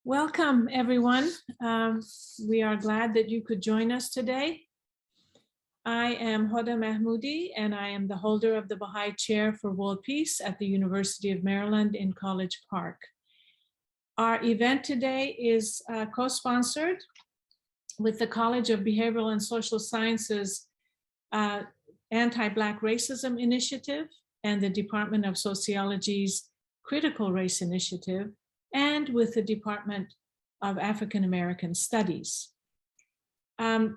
Welcome, everyone. We are glad that you could join us today. I am Hoda Mahmoudi, and I am the holder of the Baha'i Chair for World Peace at the University of Maryland in College Park. Our event today is co-sponsored with the College of Behavioral and Social Sciences Anti-Black Racism Initiative and the Department of Sociology's Critical Race Initiative, and with the Department of African American Studies.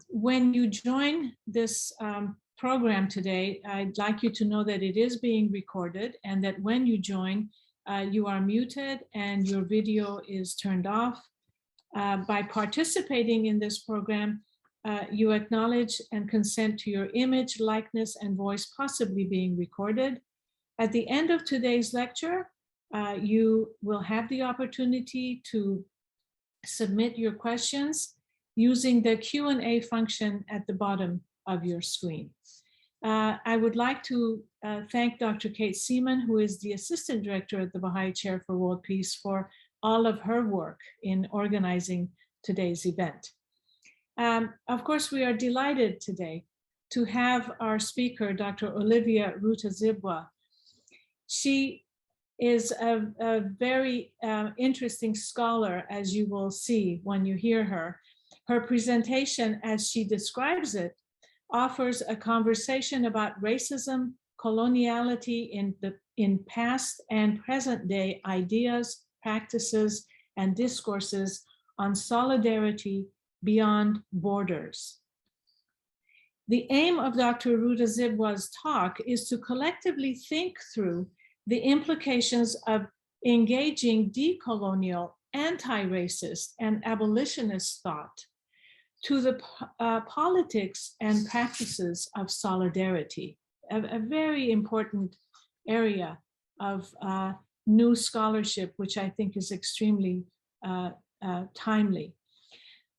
When you join this program today, I'd like you to know that it is being recorded and that when you join, you are muted and your video is turned off. By participating in this program, you acknowledge and consent to your image, likeness, and voice possibly being recorded. At the end of today's lecture, you will have the opportunity to submit your questions using the Q&A function at the bottom of your screen. I would like to thank Dr. Kate Seaman, who is the Assistant Director at the Baha'i Chair for World Peace, for all of her work in organizing today's event. Of course, we are delighted today to have our speaker, Dr. Olivia Rutazibwa. She is a very interesting scholar, as you will see when you hear her. Her presentation, as she describes it, offers a conversation about racism, coloniality in past and present day ideas, practices, and discourses on solidarity beyond borders. The aim of Dr. Rutazibwa's talk is to collectively think through the implications of engaging decolonial, anti-racist, and abolitionist thought to the politics and practices of solidarity, a very important area of new scholarship, which I think is extremely timely.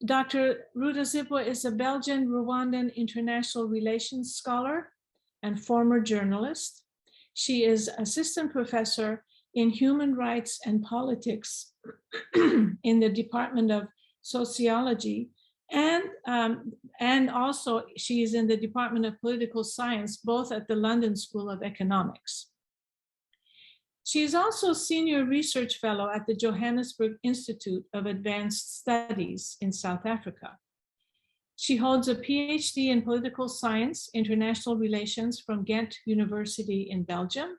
Dr. Rutazibwa is a Belgian-Rwandan international relations scholar and former journalist. She is assistant professor in human rights and politics in the Department of Sociology, and also she is in the Department of Political Science, both at the London School of Economics. She is also senior research fellow at the Johannesburg Institute of Advanced Studies in South Africa. She holds a PhD in political science, international relations from Ghent University in Belgium.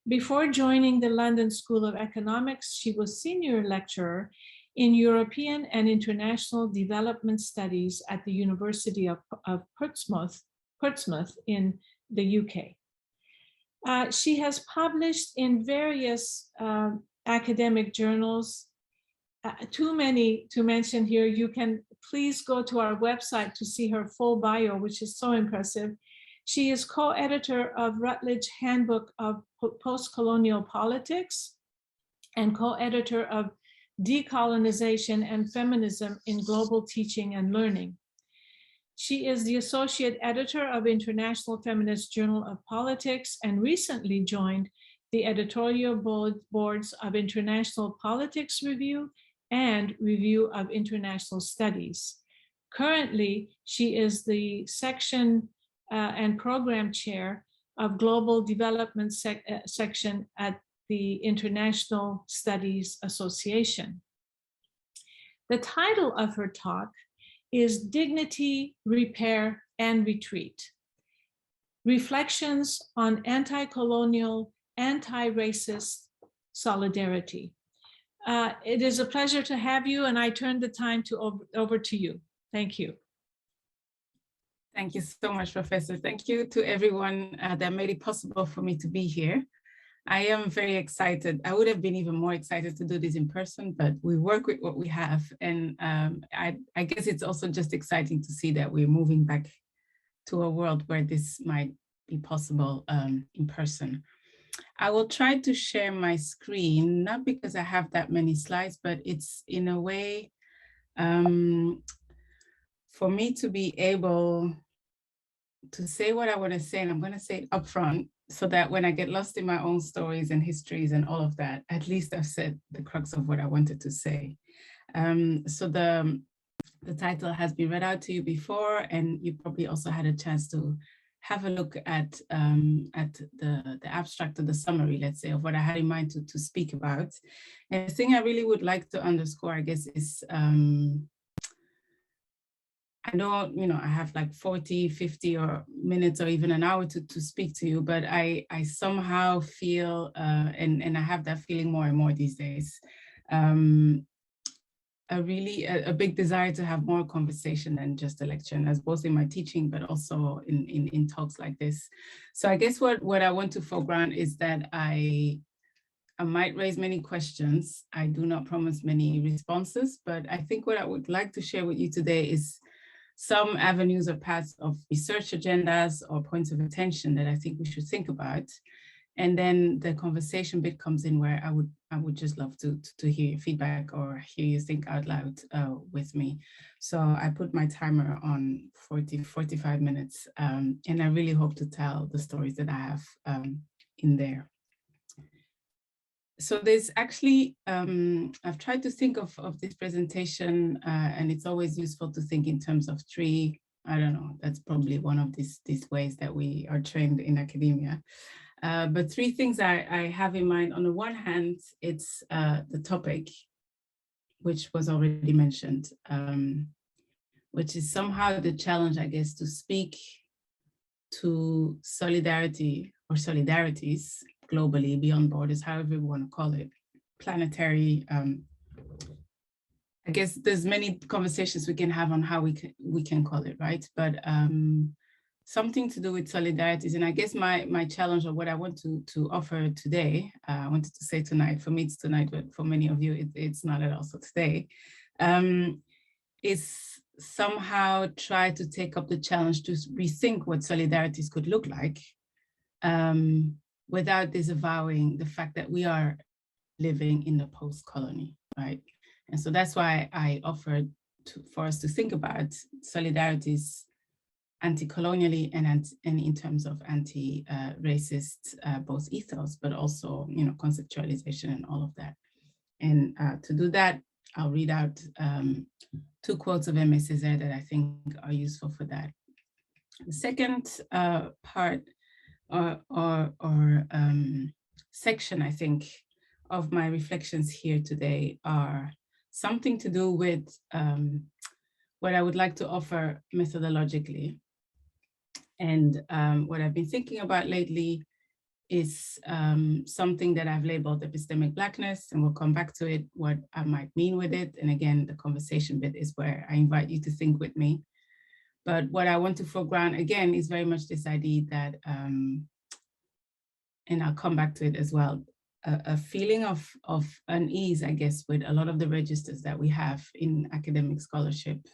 Before joining the London School of Economics, she was senior lecturer in European and International Development Studies at the University of Portsmouth in the UK. She has published in various academic journals, too many to mention here. You can please go to our website to see her full bio, which is so impressive. She is co-editor of Routledge Handbook of Post-Colonial Politics and co-editor of Decolonization and Feminism in Global Teaching and Learning. She is the associate editor of International Feminist Journal of Politics and recently joined the editorial boards of International Politics Review and Review of International Studies. Currently, she is the section and program chair of Global Development section at the International Studies Association. The title of her talk is Dignity, Repair, and Retreat: Reflections on Anti-Colonial, Anti-Racist Solidarity. It is a pleasure to have you, and I turn the time over to you. Thank you. Thank you so much, Professor. Thank you to everyone that made it possible for me to be here. I am very excited. I would have been even more excited to do this in person, but we work with what we have. And I guess it's also just exciting to see that we're moving back to a world where this might be possible in person. I will try to share my screen, not because I have that many slides, but it's in a way for me to be able to say what I want to say, and I'm going to say it up front so that when I get lost in my own stories and histories and all of that, at least I've said the crux of what I wanted to say. So the title has been read out to you before, and you probably also had a chance to have a look at the abstract or the summary, let's say, of what I had in mind to speak about. And the thing I really would like to underscore, I guess, is I know, I have like 40, 50 minutes or even an hour to speak to you, but I somehow feel, and I have that feeling more and more these days, a big desire to have more conversation than just a lecture, and that's both in my teaching, but also in talks like this. So I guess what I want to foreground is that I might raise many questions. I do not promise many responses, but I think what I would like to share with you today is some avenues or paths of research agendas or points of attention that I think we should think about. And then the conversation bit comes in where I would just love to hear your feedback or hear you think out loud with me. So I put my timer on 45 minutes, and I really hope to tell the stories that I have in there. So there's actually, I've tried to think of this presentation, and it's always useful to think in terms of three, I don't know, that's probably one of these ways that we are trained in academia. But three things I have in mind. On the one hand, it's the topic, which was already mentioned, which is somehow the challenge, I guess, to speak to solidarity or solidarities globally, beyond borders, however we want to call it, planetary. I guess there's many conversations we can have on how we can call it, right? But something to do with solidarities. And I guess my challenge, or what I want to offer today, I wanted to say tonight, for me it's tonight, but for many of you, it's not at all, so today, is somehow try to take up the challenge to rethink what solidarities could look like, without disavowing the fact that we are living in the post-colony, right? And so that's why I offered for us to think about solidarities anti-colonially and in terms of anti-racist, both ethos, but also, conceptualization and all of that. And to do that, I'll read out two quotes of Aimé Césaire that I think are useful for that. The second part or section, I think, of my reflections here today are something to do with what I would like to offer methodologically. And what I've been thinking about lately is something that I've labeled epistemic blackness, and we'll come back to it, what I might mean with it. And again, the conversation bit is where I invite you to think with me. But what I want to foreground again is very much this idea that, and I'll come back to it as well, a feeling of unease, I guess, with a lot of the registers that we have in academic scholarship.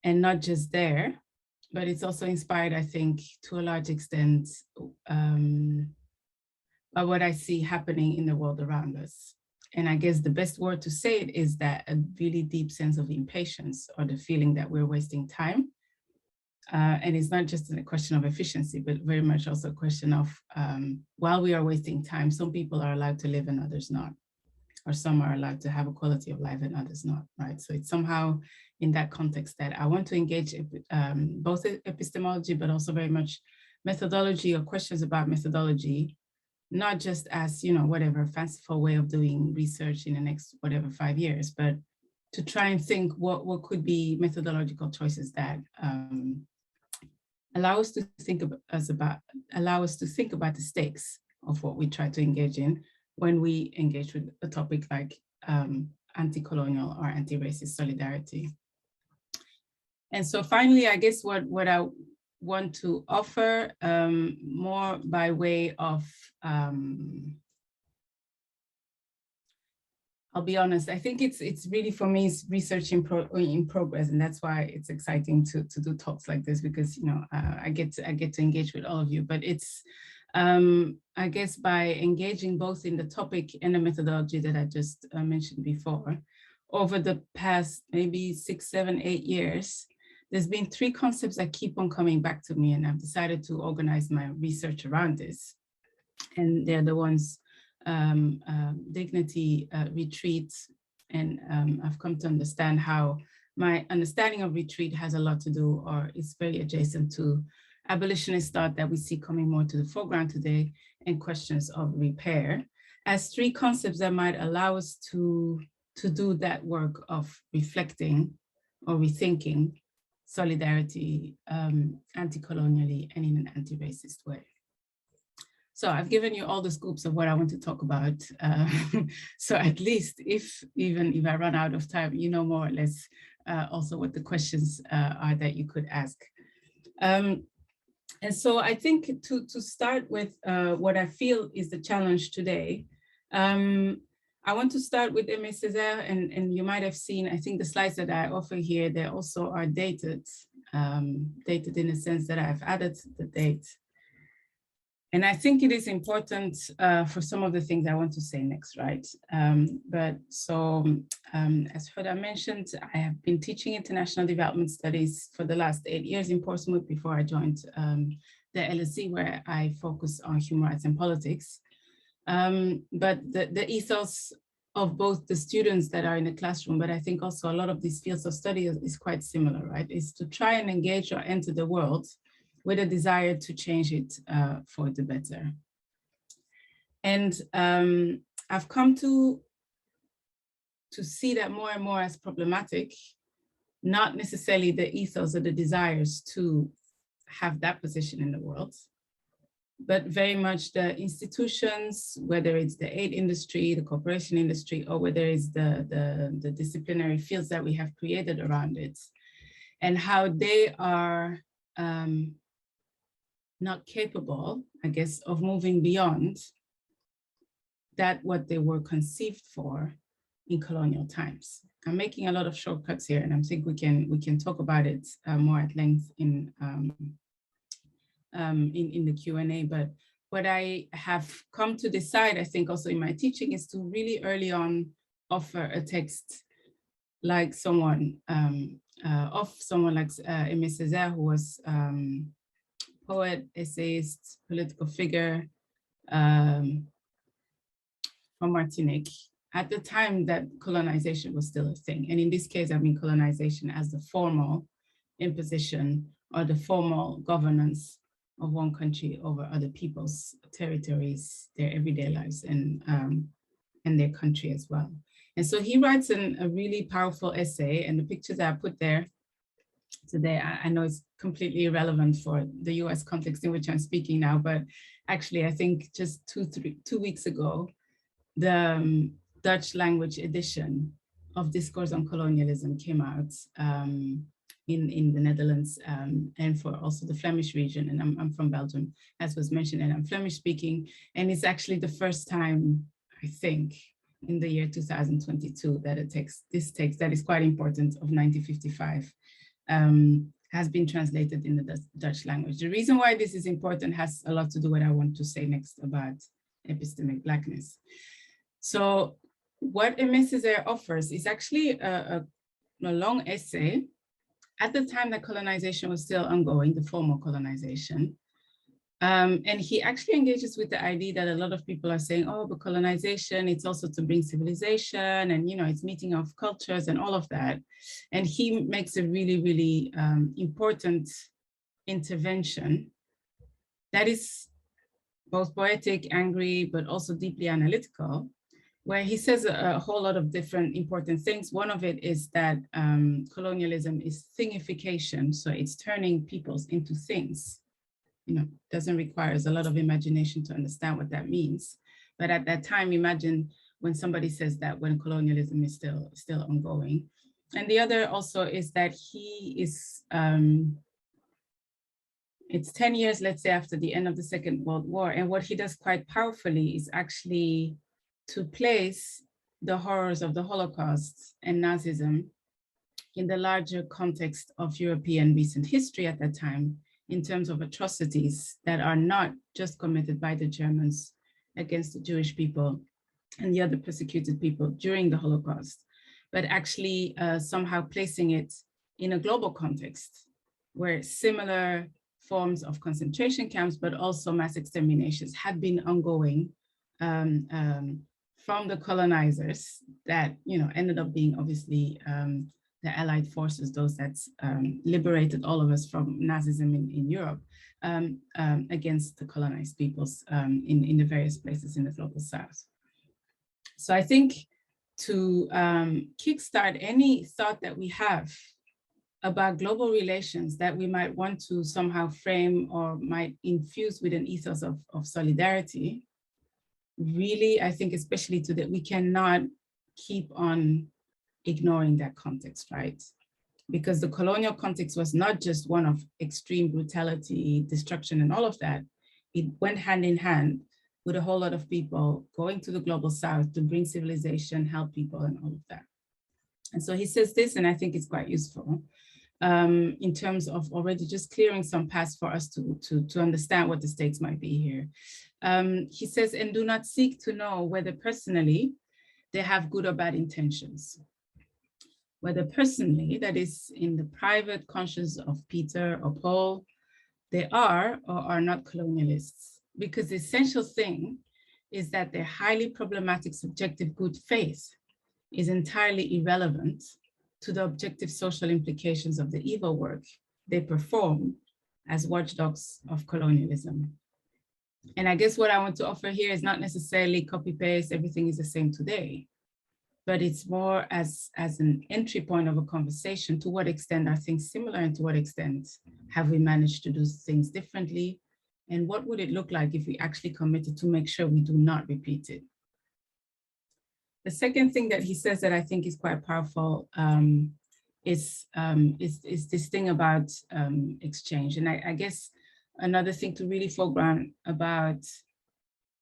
And not just there, but it's also inspired, I think, to a large extent, by what I see happening in the world around us. And I guess the best word to say it is that a really deep sense of impatience, or the feeling that we're wasting time. And it's not just a question of efficiency, but very much also a question of, while we are wasting time, some people are allowed to live and others not, or some are allowed to have a quality of life and others not, right? So it's somehow in that context that I want to engage both epistemology, but also very much methodology, or questions about methodology, not just as, whatever fanciful way of doing research in the next, whatever, 5 years, but to try and think what could be methodological choices that allow us to think about the stakes of what we try to engage in when we engage with a topic like anti-colonial or anti-racist solidarity. And so finally, I guess what I want to offer more by way of, I'll be honest, I think it's really, for me, it's research in progress, and that's why it's exciting to do talks like this, because I get to engage with all of you. But it's I guess by engaging both in the topic and the methodology that I just mentioned before, over the past maybe 6, 7, 8 years, there's been 3 concepts that keep on coming back to me, and I've decided to organize my research around this. And they're the ones, dignity, retreat, And I've come to understand how my understanding of retreat has a lot to do, or is very adjacent to abolitionist thought that we see coming more to the foreground today, and questions of repair as three concepts that might allow us to do that work of reflecting or rethinking solidarity anti-colonially and in an anti-racist way. So I've given you all the scoops of what I want to talk about. So at least even if I run out of time, you know more or less also what the questions are that you could ask. And so I think to start with what I feel is the challenge today, I want to start with Aimé Césaire, and you might have seen, I think the slides that I offer here, they also are dated, dated in the sense that I've added the date. And I think it is important for some of the things I want to say next, right? As Hoda mentioned, I have been teaching international development studies for the last 8 years in Portsmouth before I joined the LSE, where I focus on human rights and politics. But the ethos of both the students that are in the classroom, but I think also a lot of these fields of study is quite similar, right? Is to try and engage or enter the world with a desire to change it for the better. And I've come to see that more and more as problematic, not necessarily the ethos or the desires to have that position in the world, but very much the institutions, whether it's the aid industry, the cooperation industry, or whether it's the disciplinary fields that we have created around it, and how they are not capable, I guess, of moving beyond that what they were conceived for in colonial times. I'm making a lot of shortcuts here, and I think we can talk about it more at length in the Q&A. But what I have come to decide, I think also in my teaching, is to really early on offer a text like someone like Aimé Césaire, who was poet, essayist, political figure from Martinique at the time that colonization was still a thing. And in this case, I mean colonization as the formal imposition or the formal governance of one country over other people's territories, their everyday lives, and their country as well. And so he writes a really powerful essay, and the pictures that I put there today, I know it's completely irrelevant for the US context in which I'm speaking now, but actually I think just 2 weeks ago, the Dutch language edition of Discourse on Colonialism came out in the Netherlands and for also the Flemish region. And I'm from Belgium, as was mentioned, and I'm Flemish speaking. And it's actually the first time, I think, in the year 2022 that this text that is quite important of 1955 has been translated in the Dutch language. The reason why this is important has a lot to do with what I want to say next about epistemic blackness. So what Aimé Césaire offers is actually a long essay at the time that colonization was still ongoing, the formal colonization. And he actually engages with the idea that a lot of people are saying, oh, but colonization, it's also to bring civilization, and it's meeting of cultures and all of that. And he makes a really, really important intervention that is both poetic, angry, but also deeply analytical, where he says a whole lot of different important things. One of it is that colonialism is thingification. So it's turning peoples into things. Doesn't require a lot of imagination to understand what that means. But at that time, imagine when somebody says that when colonialism is still ongoing. And the other also is that he is, it's 10 years, let's say, after the end of the Second World War. And what he does quite powerfully is actually to place the horrors of the Holocaust and Nazism in the larger context of European recent history at that time, in terms of atrocities that are not just committed by the Germans against the Jewish people and the other persecuted people during the Holocaust, but actually somehow placing it in a global context where similar forms of concentration camps, but also mass exterminations had been ongoing from the colonizers that, ended up being obviously the Allied forces, those that liberated all of us from Nazism in Europe, against the colonized peoples in the various places in the global South. So I think to kickstart any thought that we have about global relations that we might want to somehow frame or might infuse with an ethos of solidarity, really, I think, especially today, we cannot keep on ignoring that context, right? Because the colonial context was not just one of extreme brutality, destruction, and all of that. It went hand in hand with a whole lot of people going to the global South to bring civilization, help people, and all of that. And so he says this, and I think it's quite useful in terms of already just clearing some paths for us to understand what the stakes might be here. He says, and do not seek to know whether personally they have good or bad intentions. Whether personally, that is in the private conscience of Peter or Paul, they are or are not colonialists. Because the essential thing is that their highly problematic subjective good faith is entirely irrelevant to the objective social implications of the evil work they perform as watchdogs of colonialism. And I guess what I want to offer here is not necessarily copy-paste, everything is the same today, but it's more as an entry point of a conversation. To what extent are things similar, and to what extent have we managed to do things differently? And what would it look like if we actually committed to make sure we do not repeat it? The second thing that he says that I think is quite powerful is this thing about exchange. And I guess another thing to really foreground about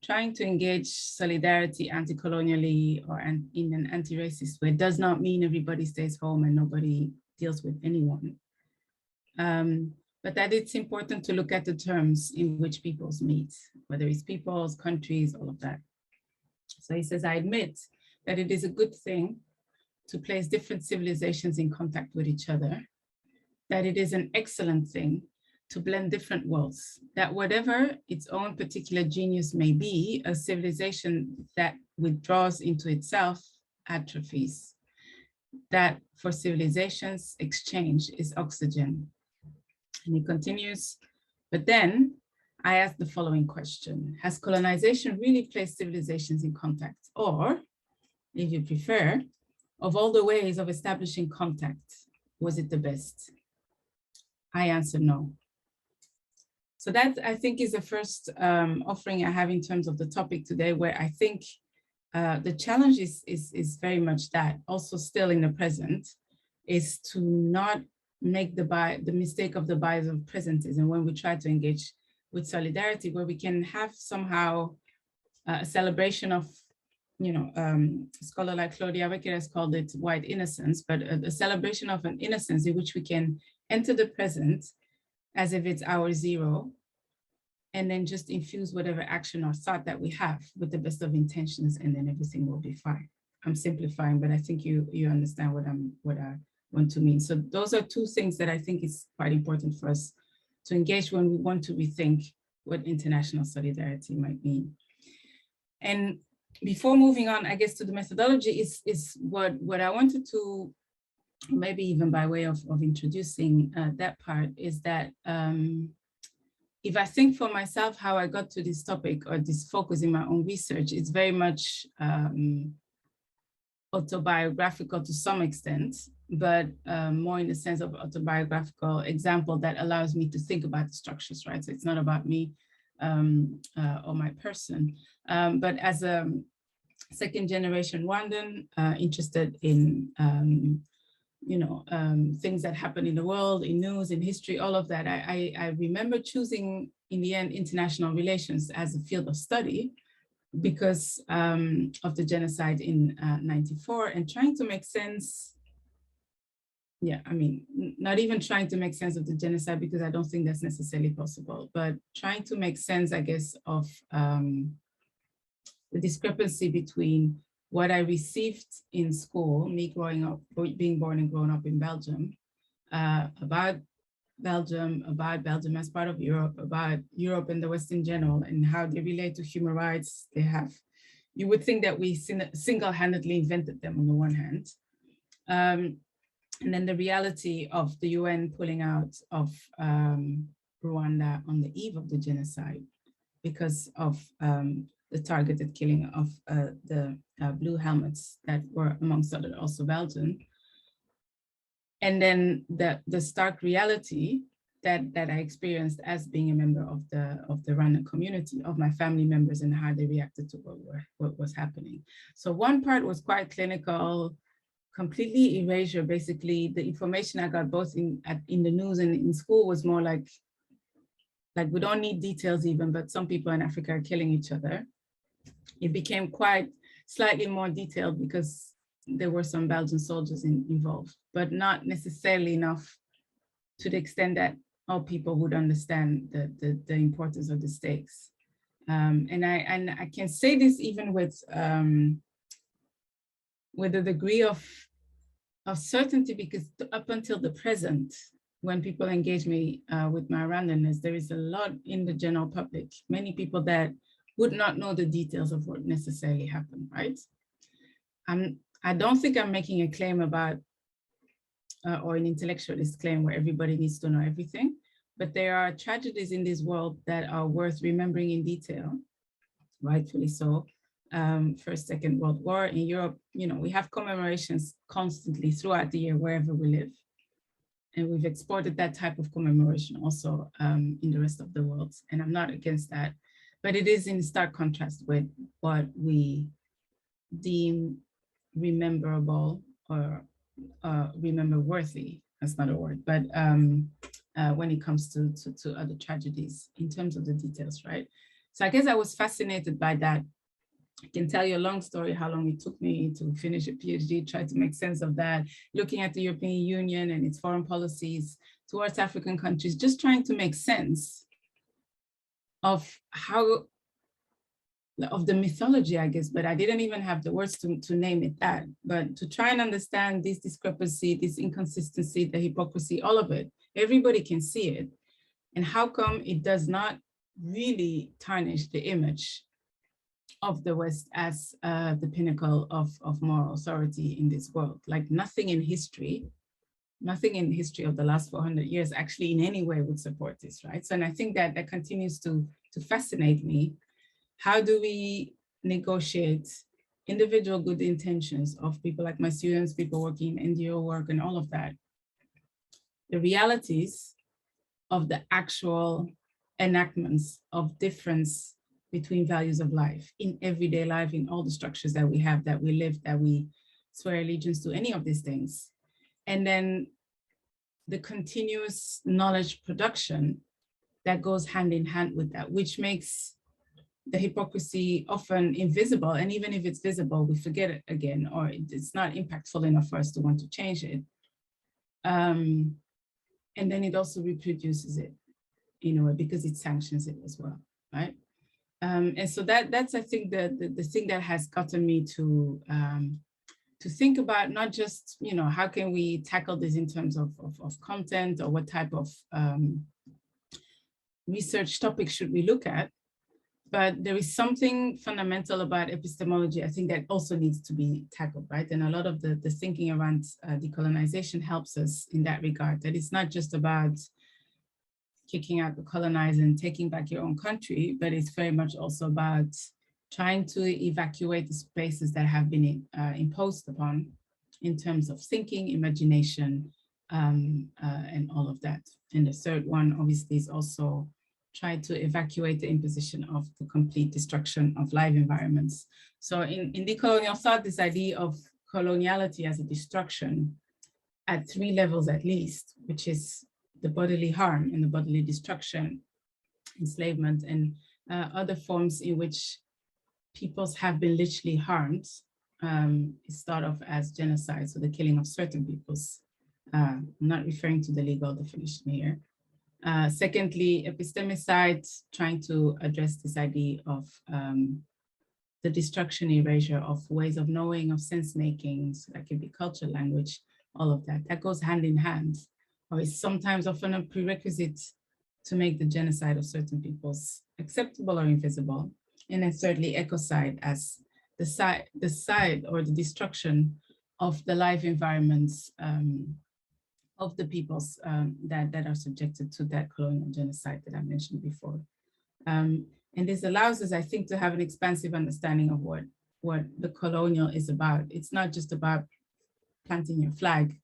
trying to engage solidarity anti-colonially or in an anti-racist way does not mean everybody stays home and nobody deals with anyone. But that it's important to look at the terms in which peoples meet, whether it's peoples, countries, all of that. So he says, I admit that it is a good thing to place different civilizations in contact with each other, that it is an excellent thing to blend different worlds, that whatever its own particular genius may be, a civilization that withdraws into itself atrophies, that for civilizations, exchange is oxygen. And he continues, but then I ask the following question: has colonization really placed civilizations in contact? Or, if you prefer, of all the ways of establishing contact, was it the best? I answer no. So that, I think, is the first offering I have in terms of the topic today, where I think the challenge is very much that, also still in the present, is to not make the mistake of the bias of presentism when we try to engage with solidarity, where we can have somehow a celebration of, a scholar like Claudia Wecker has called it white innocence, but a celebration of an innocence in which we can enter the present as if it's our zero, and then just infuse whatever action or thought that we have with the best of intentions, and then everything will be fine. I'm simplifying, but I think you understand what I want to mean. So those are two things that I think is quite important for us to engage when we want to rethink what international solidarity might mean. And before moving on, I guess, to the methodology is what I wanted to, maybe even by way of introducing that part, is that if I think for myself how I got to this topic or this focus in my own research, it's very much autobiographical to some extent, but more in the sense of autobiographical example that allows me to think about the structures, right? So it's not about me or my person, but as a second generation Rwandan, interested in things that happen in the world, in news, in history, all of that. I remember choosing, in the end, international relations as a field of study because of the genocide in '94, and trying to make sense. Yeah, I mean, not even trying to make sense of the genocide, because I don't think that's necessarily possible, but trying to make sense, I guess, of the discrepancy between what I received in school, me growing up, being born and growing up in Belgium, about Belgium as part of Europe, about Europe and the West in general, and how they relate to human rights. They have, you would think that we single-handedly invented them on the one hand. And then the reality of the UN pulling out of Rwanda on the eve of the genocide because of the targeted killing of the blue helmets that were amongst others also Belgian. And then the stark reality that I experienced as being a member of the Rwandan community, of my family members and how they reacted to what was happening. So one part was quite clinical, completely erasure. Basically, the information I got both in the news and in school was more like we don't need details even, but some people in Africa are killing each other. It became quite slightly more detailed because there were some Belgian soldiers involved, but not necessarily enough to the extent that all people would understand the importance of the stakes. And I can say this even with a degree of certainty, because up until the present, when people engage me with my Rwandanness, there is a lot in the general public, many people that would not know the details of what necessarily happened, right? I don't think I'm making a claim about, or an intellectualist claim where everybody needs to know everything, but there are tragedies in this world that are worth remembering in detail, rightfully so. First, Second World War in Europe, we have commemorations constantly throughout the year, wherever we live. And we've exported that type of commemoration also in the rest of the world. And I'm not against that, but it is in stark contrast with what we deem rememberable or remember worthy. That's not a word, but when it comes to other tragedies in terms of the details, right? So I guess I was fascinated by that. I can tell you a long story, how long it took me to finish a PhD, try to make sense of that, looking at the European Union and its foreign policies towards African countries, just trying to make sense of of the mythology, I guess, but I didn't even have the words to name it that, but to try and understand this discrepancy, this inconsistency, the hypocrisy, all of it, everybody can see it. And how come it does not really tarnish the image of the West as the pinnacle of moral authority in this world? Like nothing in history of the last 400 years actually in any way would support this, right? So, and I think that continues to fascinate me. How do we negotiate individual good intentions of people like my students, people working in NGO work and all of that, the realities of the actual enactments of difference between values of life in everyday life, in all the structures that we have, that we live, that we swear allegiance to, any of these things. And then the continuous knowledge production that goes hand in hand with that, which makes the hypocrisy often invisible. And even if it's visible, we forget it again, or it's not impactful enough for us to want to change it. And then it also reproduces it in a way because it sanctions it as well, right? And so that's, I think, the thing that has gotten me to think about not just, how can we tackle this in terms of content, or what type of research topics should we look at, but there is something fundamental about epistemology, I think, that also needs to be tackled, right? And a lot of the thinking around decolonization helps us in that regard, that it's not just about kicking out the colonized and taking back your own country, but it's very much also about trying to evacuate the spaces that have been imposed upon in terms of thinking, imagination, and all of that. And the third one, obviously, is also try to evacuate the imposition of the complete destruction of live environments. So in decolonial thought, this idea of coloniality as a destruction at 3 levels at least, which is the bodily harm and the bodily destruction, enslavement, and other forms in which peoples have been literally harmed, is thought of as genocide, so the killing of certain peoples. I'm not referring to the legal definition here. Secondly, epistemicide, trying to address this idea of the destruction, erasure of ways of knowing, of sense making, so that can be culture, language, all of that. That goes hand in hand, or is sometimes often a prerequisite to make the genocide of certain peoples acceptable or invisible. And then thirdly, ecocide as the side or the destruction of the life environments of the peoples that are subjected to that colonial genocide that I mentioned before. And this allows us, I think, to have an expansive understanding of what the colonial is about. It's not just about planting your flag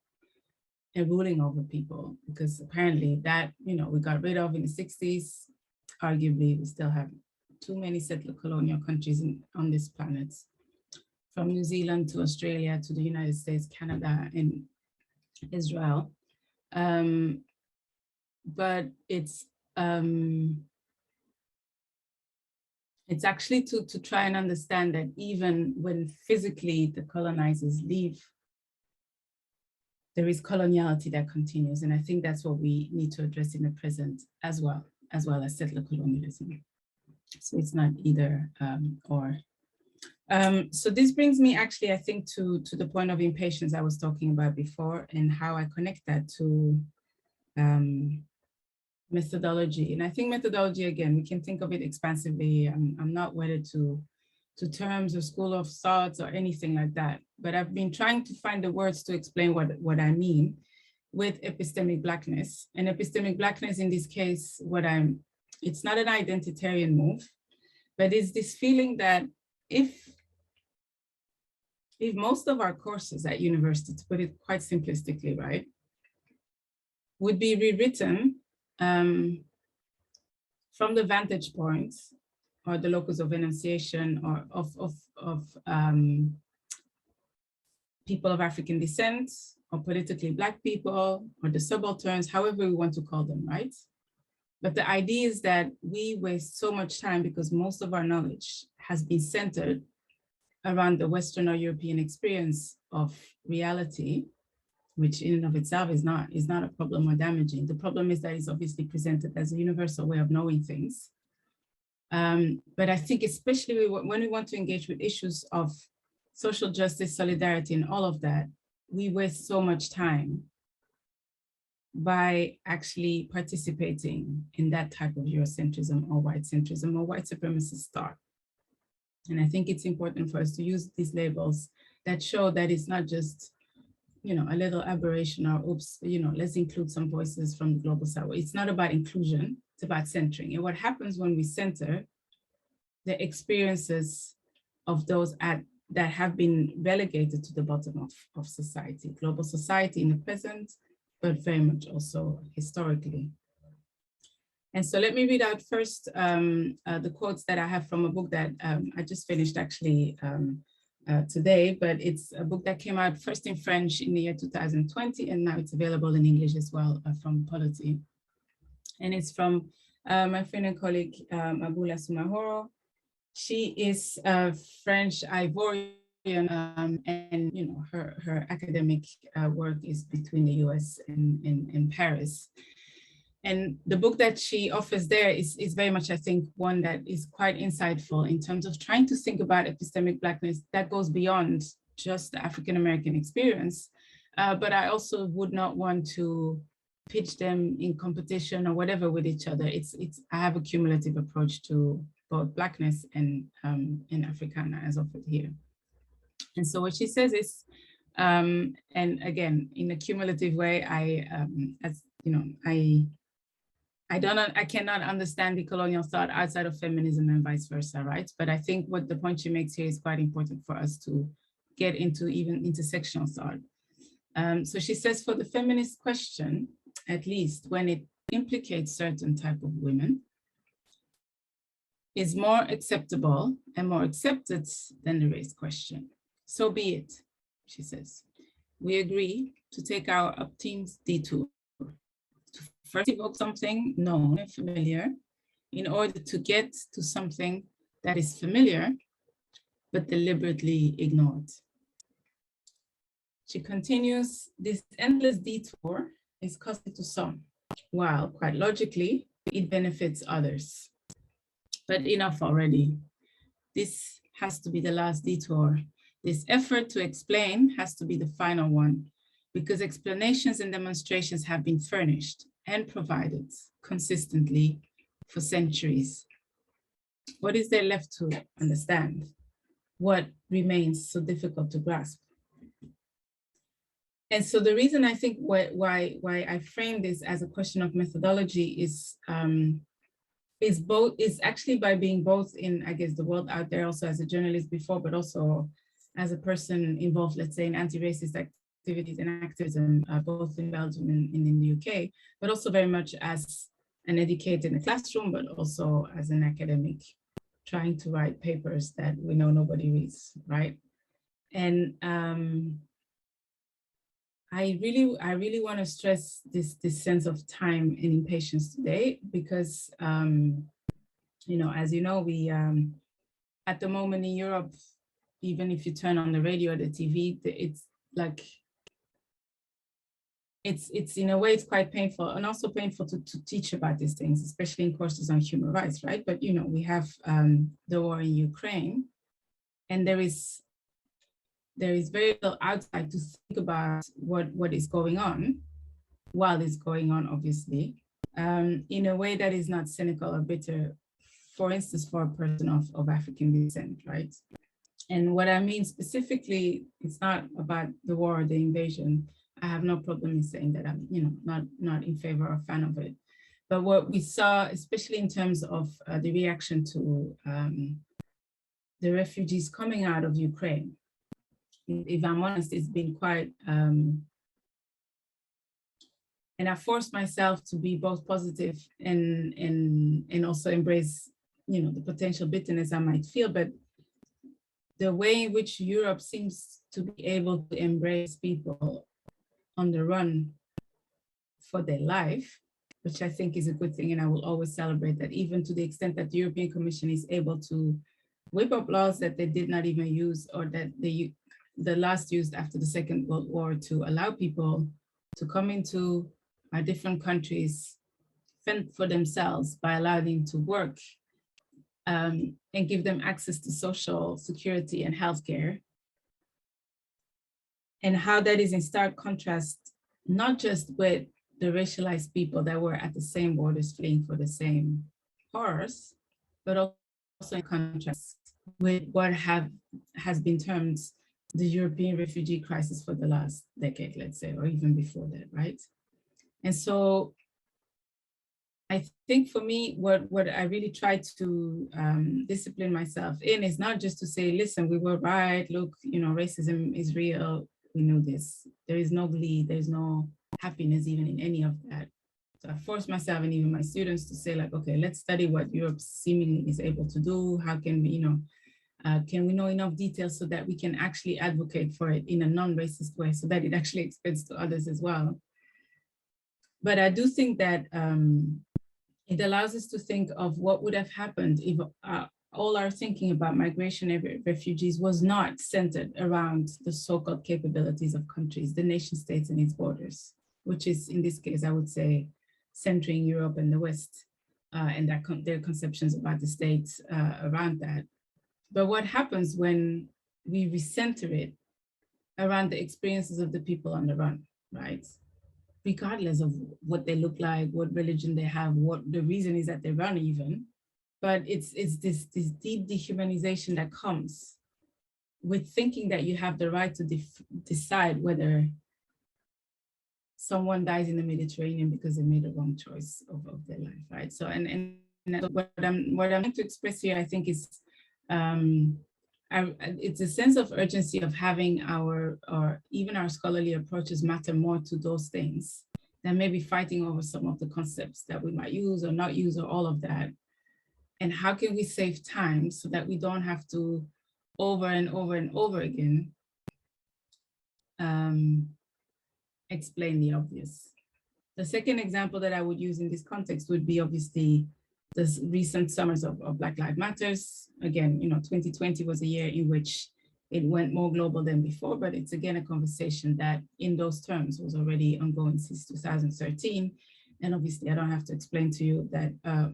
and ruling over people, because apparently that, we got rid of in the 60s. Arguably, we still have too many settler colonial countries on this planet, from New Zealand to Australia to the United States, Canada, and Israel. But it's actually to try and understand that even when physically the colonizers leave, there is coloniality that continues. And I think that's what we need to address in the present as well as settler colonialism. So it's not either or. So this brings me actually, I think, to the point of impatience I was talking about before, and how I connect that to methodology. And I think methodology, again, we can think of it expansively. I'm not wedded to terms or school of thoughts or anything like that, but I've been trying to find the words to explain what I mean with epistemic blackness. And epistemic blackness in this case, it's not an identitarian move, but it's this feeling that if most of our courses at university, to put it quite simplistically, right, would be rewritten from the vantage points or the locus of enunciation or of people of African descent, or politically Black people, or the subalterns, however we want to call them, right? But the idea is that we waste so much time because most of our knowledge has been centered around the Western or European experience of reality, which in and of itself is not a problem or damaging. The problem is that it's obviously presented as a universal way of knowing things. But I think especially when we want to engage with issues of social justice, solidarity, and all of that, we waste so much time by actually participating in that type of Eurocentrism or white centrism or white supremacist thought. And I think it's important for us to use these labels that show that it's not just, a little aberration or oops, let's include some voices from the global south. It's not about inclusion, it's about centering. And what happens when we center the experiences of those that have been relegated to the bottom of society, global society in the present, but very much also historically. And so let me read out first the quotes that I have from a book that I just finished actually today, but it's a book that came out first in French in the year 2020, and now it's available in English as well from Polity. And it's from my friend and colleague, Abula Sumahoro. She is French Ivorian, and her academic work is between the US and Paris. And the book that she offers there is very much, I think, one that is quite insightful in terms of trying to think about epistemic blackness that goes beyond just the African-American experience. But I also would not want to pitch them in competition or whatever with each other. I have a cumulative approach to both blackness and Africana as offered here. And so what she says is, and again, in a cumulative way, I cannot understand decolonial thought outside of feminism and vice versa, right? But I think what the point she makes here is quite important for us to get into even intersectional thought. So she says, for the feminist question, at least when it implicates certain type of women, is more acceptable and more accepted than the race question. So be it, she says. We agree to take our up-team's detour to first evoke something known and familiar in order to get to something that is familiar, but deliberately ignored. She continues, this endless detour is costly to some, while quite logically, it benefits others. But enough already. This has to be the last detour. This effort to explain has to be the final one, because explanations and demonstrations have been furnished and provided consistently for centuries. What is there left to understand? what remains so difficult to grasp. And so the reason I think why I frame this as a question of methodology is actually by being both in, I guess, the world out there, also as a journalist before, but also as a person involved, let's say, in anti-racist activities and activism, both in Belgium and in the UK, but also very much as an educator in the classroom, but also as an academic trying to write papers that we know nobody reads, right? And I really want to stress this sense of time and impatience today, because you know, as you know, we at the moment in Europe, even if you turn on the radio or the TV, it's like it's in a way it's quite painful, and also painful to teach about these things, especially in courses on human rights, right? But you know, we have the war in Ukraine, and there is very little outside to think about what is going on while it's going on, obviously, in a way that is not cynical or bitter, for instance, for a person of African descent, right? And what I mean specifically, it's not about the war or the invasion. I have no problem in saying that I'm, you know, not in favor or fan of it. But what we saw, especially in terms of the reaction to the refugees coming out of Ukraine, if I'm honest, it's been quite, and I forced myself to be both positive and also embrace, you know, the potential bitterness I might feel, but the way in which Europe seems to be able to embrace people on the run for their life, which I think is a good thing, and I will always celebrate that, even to the extent that the European Commission is able to whip up laws that they did not even use, or that the last used after the Second World War, to allow people to come into our different countries, fend for themselves by allowing them to work, and give them access to social security and healthcare. And how that is in stark contrast, not just with the racialized people that were at the same borders fleeing for the same horrors, but also in contrast with what has been termed the European refugee crisis for the last decade, let's say, or even before that, right? And so I think for me, what I really try to discipline myself in is not just to say, listen, we were right, look, you know, racism is real, we know this. There is no glee, there's no happiness even in any of that. So I force myself and even my students to say, like, okay, let's study what Europe seemingly is able to do. How can we, you know, can we know enough details so that we can actually advocate for it in a non-racist way, so that it actually extends to others as well. But I do think that it allows us to think of what would have happened if all our thinking about migration and refugees was not centered around the so-called capabilities of countries, the nation states and its borders, which is, in this case, I would say, centering Europe and the West, and their conceptions about the states around that. But what happens when we recenter it around the experiences of the people on the run, right? Regardless of what they look like, what religion they have, what the reason is that they run even. But it's this deep dehumanization that comes with thinking that you have the right to decide whether someone dies in the Mediterranean because they made a wrong choice of their life, right? So, and what I'm trying to express here, I think, is it's a sense of urgency of having even our scholarly approaches matter more to those things than maybe fighting over some of the concepts that we might use or not use, or all of that. And how can we save time so that we don't have to over and over and over again explain the obvious. The second example that I would use in this context would be obviously the recent summers of Black Lives Matters. Again, you know, 2020 was a year in which it went more global than before, but it's again a conversation that in those terms was already ongoing since 2013. And obviously I don't have to explain to you that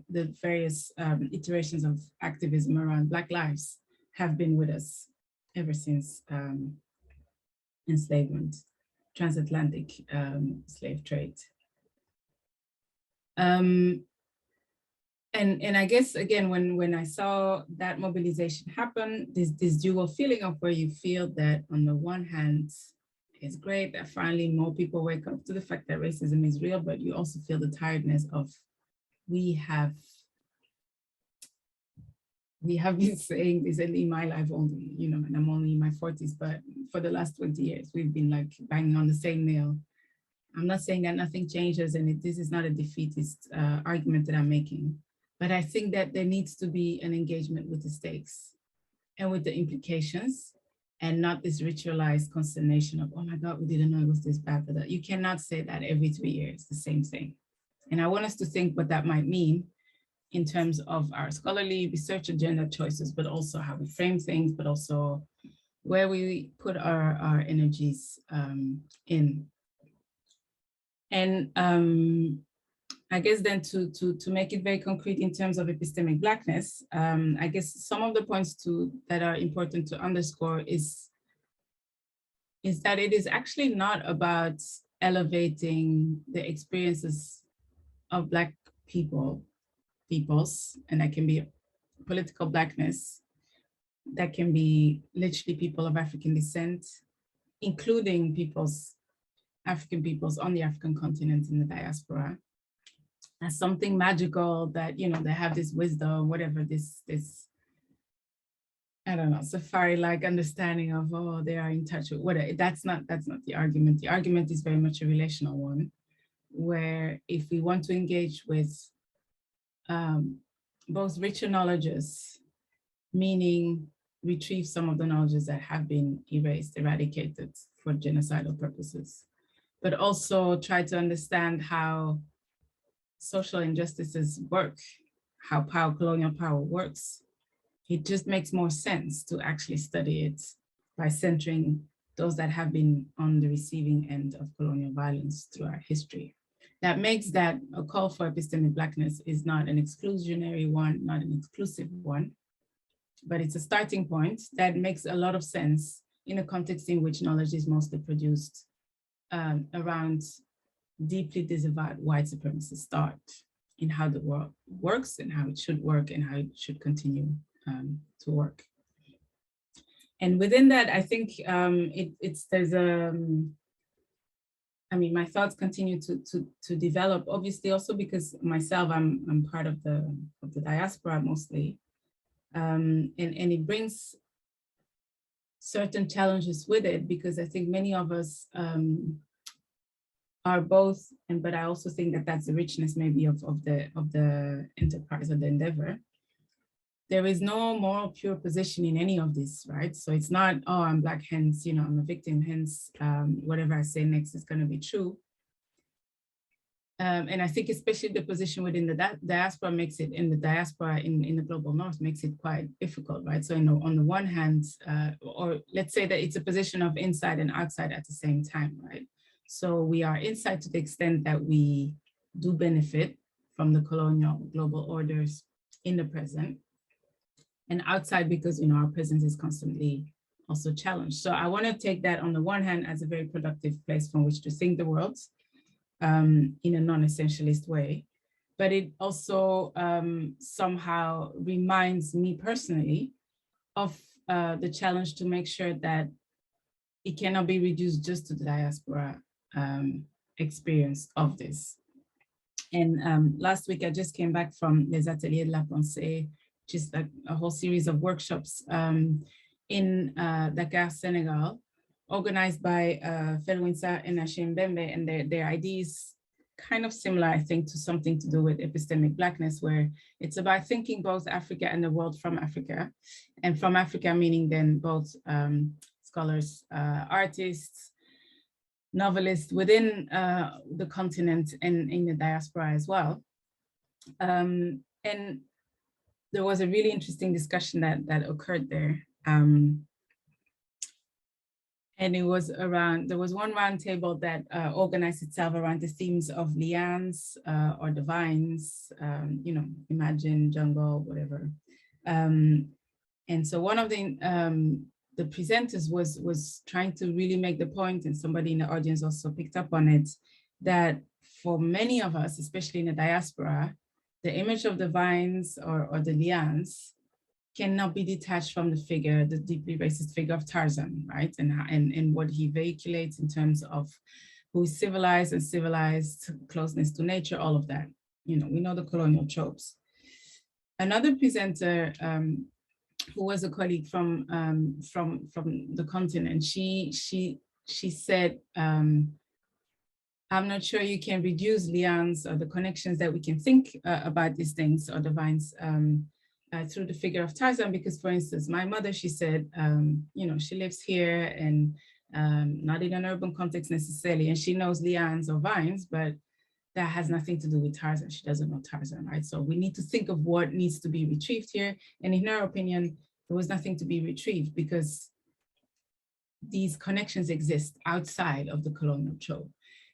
the various iterations of activism around Black lives have been with us ever since enslavement, transatlantic slave trade. And I guess, again, when I saw that mobilization happen, this dual feeling of where you feel that on the one hand, it's great that finally more people wake up to the fact that racism is real, but you also feel the tiredness of we have been saying this, and in my life only, you know, and I'm only in my 40s, but for the last 20 years, we've been like banging on the same nail. I'm not saying that nothing changes, and this is not a defeatist argument that I'm making, but I think that there needs to be an engagement with the stakes and with the implications, and not this ritualized consternation of, oh my God, we didn't know it was this bad. But you cannot say that every 3 years, the same thing. And I want us to think what that might mean in terms of our scholarly research agenda choices, but also how we frame things, but also where we put our energies in. And I guess then to make it very concrete in terms of epistemic blackness, I guess some of the points that are important to underscore is that it is actually not about elevating the experiences of Black peoples, and that can be political Blackness, that can be literally people of African descent, including African peoples on the African continent in the diaspora, as something magical that, you know, they have this wisdom, whatever, this I don't know, safari-like understanding of, oh, they are in touch with whatever. That's not the argument. The argument is very much a relational one, where if we want to engage with both richer knowledges, meaning retrieve some of the knowledges that have been erased, eradicated for genocidal purposes, but also try to understand how social injustices work, how colonial power works, it just makes more sense to actually study it by centering those that have been on the receiving end of colonial violence through our history. That makes that a call for epistemic Blackness is not an exclusionary one, not an exclusive one, but it's a starting point that makes a lot of sense in a context in which knowledge is mostly produced around deeply disavowed white supremacist thought in how the world works and how it should work and how it should continue to work. And within that, I think I mean, my thoughts continue to develop, obviously also because myself, I'm part of the diaspora mostly. And it brings certain challenges with it, because I think many of us are both, but I also think that that's the richness maybe of the enterprise or the endeavor. There is no moral pure position in any of this, right? So it's not, oh, I'm Black, hence, you know, I'm a victim, hence whatever I say next is going to be true. And I think especially the position within the diaspora makes it, in the diaspora in the global north, makes it quite difficult, right? So, you know, on the one hand, or let's say that it's a position of inside and outside at the same time, right? So we are inside to the extent that we do benefit from the colonial global orders in the present, and outside because, you know, our presence is constantly also challenged. So I want to take that on the one hand as a very productive place from which to think the world in a non-essentialist way, but it also somehow reminds me personally of the challenge to make sure that it cannot be reduced just to the diaspora experience of this. And last week, I just came back from Les Ateliers de la Pensée, which is a whole series of workshops in Dakar, Senegal, organized by Felwinsa and Achim Bembe, and their ideas kind of similar, I think, to something to do with epistemic Blackness, where it's about thinking both Africa and the world from Africa, and from Africa meaning then both scholars, artists, novelists within the continent and in the diaspora as well. And there was a really interesting discussion that occurred there. And it was around, there was one round table that organized itself around the themes of lianes or the vines, you know, imagine jungle, whatever. And so one of the presenters was trying to really make the point, and somebody in the audience also picked up on it, that for many of us, especially in the diaspora, the image of the vines or the lianes cannot be detached from the figure, the deeply racist figure of Tarzan, right? And what he vehiculates in terms of who is civilized and civilized, closeness to nature, all of that. You know, we know the colonial tropes. Another presenter who was a colleague from the continent, she said, I'm not sure you can reduce lianes or the connections that we can think about these things or the vines through the figure of Tarzan, because, for instance, my mother, she said, you know, she lives here and not in an urban context necessarily, and she knows lianes or vines, but that has nothing to do with Tarzan. She doesn't know Tarzan, right? So we need to think of what needs to be retrieved here. And in her opinion, there was nothing to be retrieved because these connections exist outside of the colonial trope.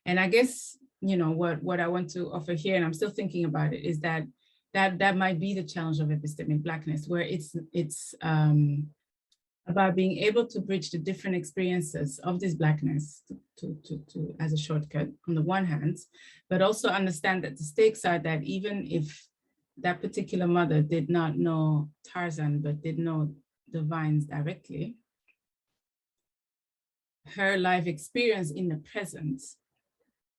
And I guess, you know, what I want to offer here, and I'm still thinking about it, is that might be the challenge of epistemic Blackness, where it's about being able to bridge the different experiences of this Blackness to as a shortcut on the one hand, but also understand that the stakes are that even if that particular mother did not know Tarzan, but did know the vines directly, her life experience in the present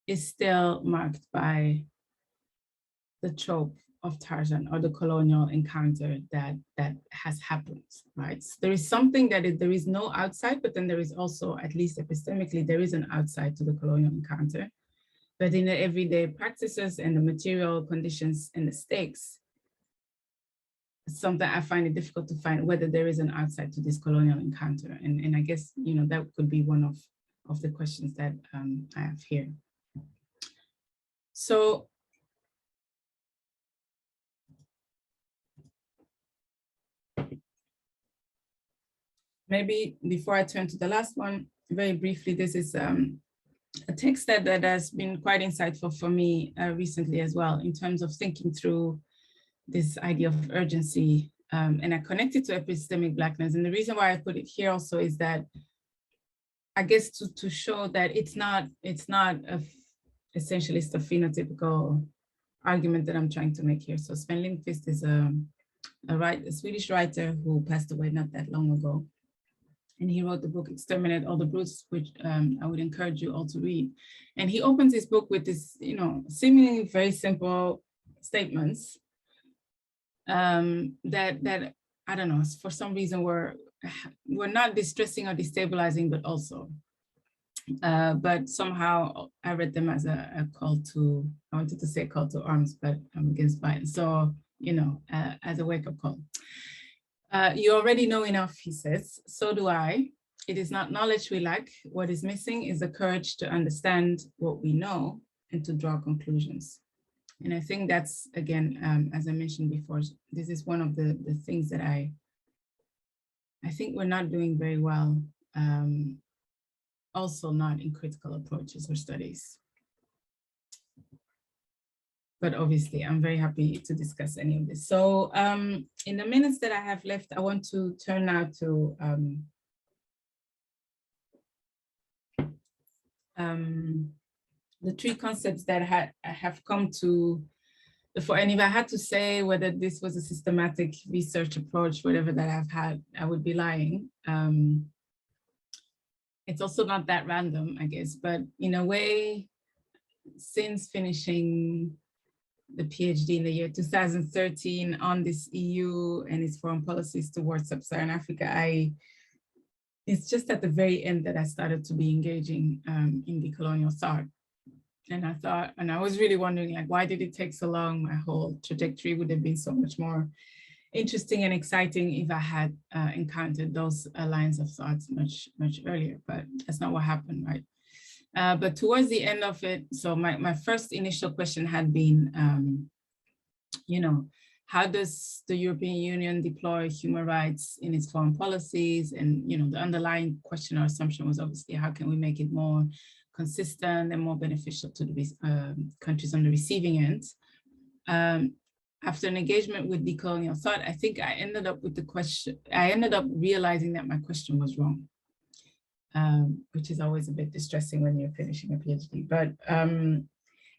is still marked by the trope of Tarzan or the colonial encounter that has happened, right? So there is something that there is no outside, but then there is also, at least epistemically, there is an outside to the colonial encounter. But in the everyday practices and the material conditions and the stakes, something I find it difficult to find whether there is an outside to this colonial encounter. And I guess, you know, that could be one of the questions that I have here. So, maybe before I turn to the last one, very briefly, this is a text that has been quite insightful for me recently as well, in terms of thinking through this idea of urgency. And I connect it to epistemic Blackness. And the reason why I put it here also is that, I guess, to show that it's not essentialist or phenotypical argument that I'm trying to make here. So Sven Lindqvist is a Swedish writer who passed away not that long ago. And he wrote the book Exterminate All the Brutes, which I would encourage you all to read. And he opens his book with this, you know, seemingly very simple statements that I don't know, for some reason were not distressing or destabilizing, but also. But somehow I read them as a call to, I wanted to say call to arms, but I'm against violence. So, you know, as a wake-up call. You already know enough, he says, so do I. It is not knowledge we lack. What is missing is the courage to understand what we know and to draw conclusions. And I think that's, again, as I mentioned before, this is one of the things that I think we're not doing very well, also not in critical approaches or studies. But obviously, I'm very happy to discuss any of this. So in the minutes that I have left, I want to turn now to the three concepts that have come to the fore. And if I had to say whether this was a systematic research approach, whatever that I've had, I would be lying. It's also not that random, I guess, but in a way, since finishing the PhD in the year 2013 on this EU and its foreign policies towards sub-Saharan Africa, it's just at the very end that I started to be engaging in decolonial thought. And I thought, and I was really wondering, like, why did it take so long? My whole trajectory would have been so much more interesting and exciting if I had encountered those lines of thoughts much earlier, but that's not what happened, right? But towards the end of it, so my first initial question had been, you know, how does the European Union deploy human rights in its foreign policies? And, you know, the underlying question or assumption was obviously, how can we make it more consistent and more beneficial to the countries on the receiving end? After an engagement with decolonial thought, I think I ended up realizing that my question was wrong. Which is always a bit distressing when you're finishing a PhD. But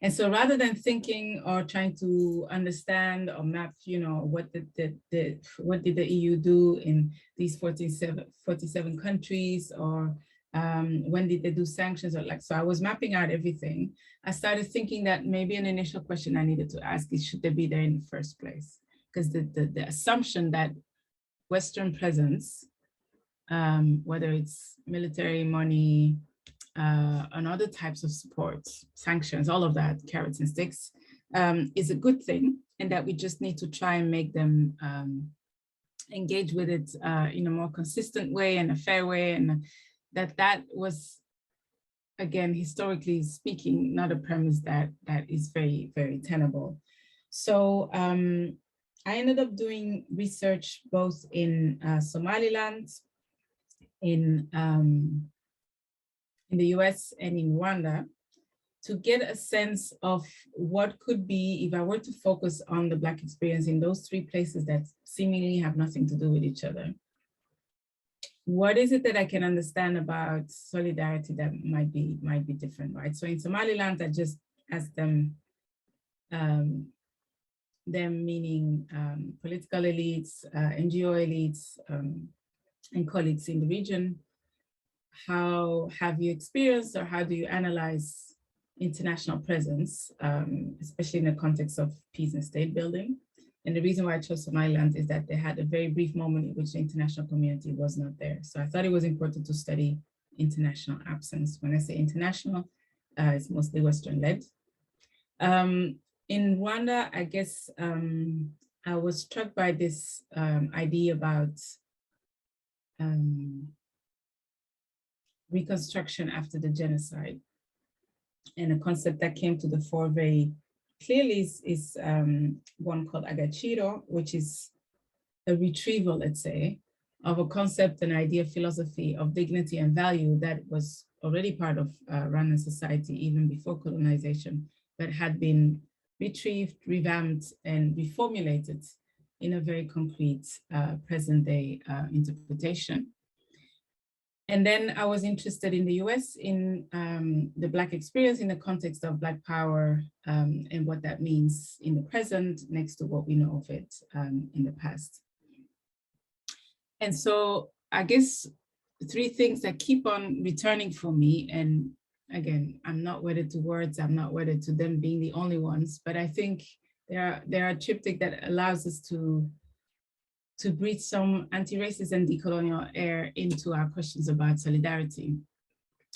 And so rather than thinking or trying to understand or map, what did the EU do in these 47 countries, or when did they do sanctions, or so I was mapping out everything. I started thinking that maybe an initial question I needed to ask is, should they be there in the first place? Because the assumption that Western presence, whether it's military, money, and other types of support, sanctions, all of that, carrots and sticks, is a good thing, and that we just need to try and make them engage with it in a more consistent way and a fair way, and that was, again, historically speaking, not a premise that is very, very tenable. So I ended up doing research both in Somaliland, in the US and in Rwanda, to get a sense of what could be, if I were to focus on the Black experience in those three places that seemingly have nothing to do with each other, what is it that I can understand about solidarity that might be different, right? So in Somaliland, I just asked them, meaning political elites, NGO elites, and colleagues in the region, how have you experienced, or how do you analyze international presence, especially in the context of peace and state building? And the reason why I chose Somaliland is that they had a very brief moment in which the international community was not there. So I thought it was important to study international absence. When I say international, it's mostly Western-led. In Rwanda, I guess I was struck by this idea about reconstruction after the genocide. And a concept that came to the fore very clearly is one called agaciro, which is a retrieval, let's say, of a concept, an idea, philosophy of dignity and value that was already part of Rwandan society even before colonization, but had been retrieved, revamped, and reformulated in a very concrete present day interpretation. And then I was interested in the US in the Black experience in the context of Black power and what that means in the present next to what we know of it in the past. And so I guess three things that keep on returning for me, and again, I'm not wedded to words, I'm not wedded to them being the only ones, but I think they're a triptych that allows us to breathe some anti-racist and decolonial air into our questions about solidarity.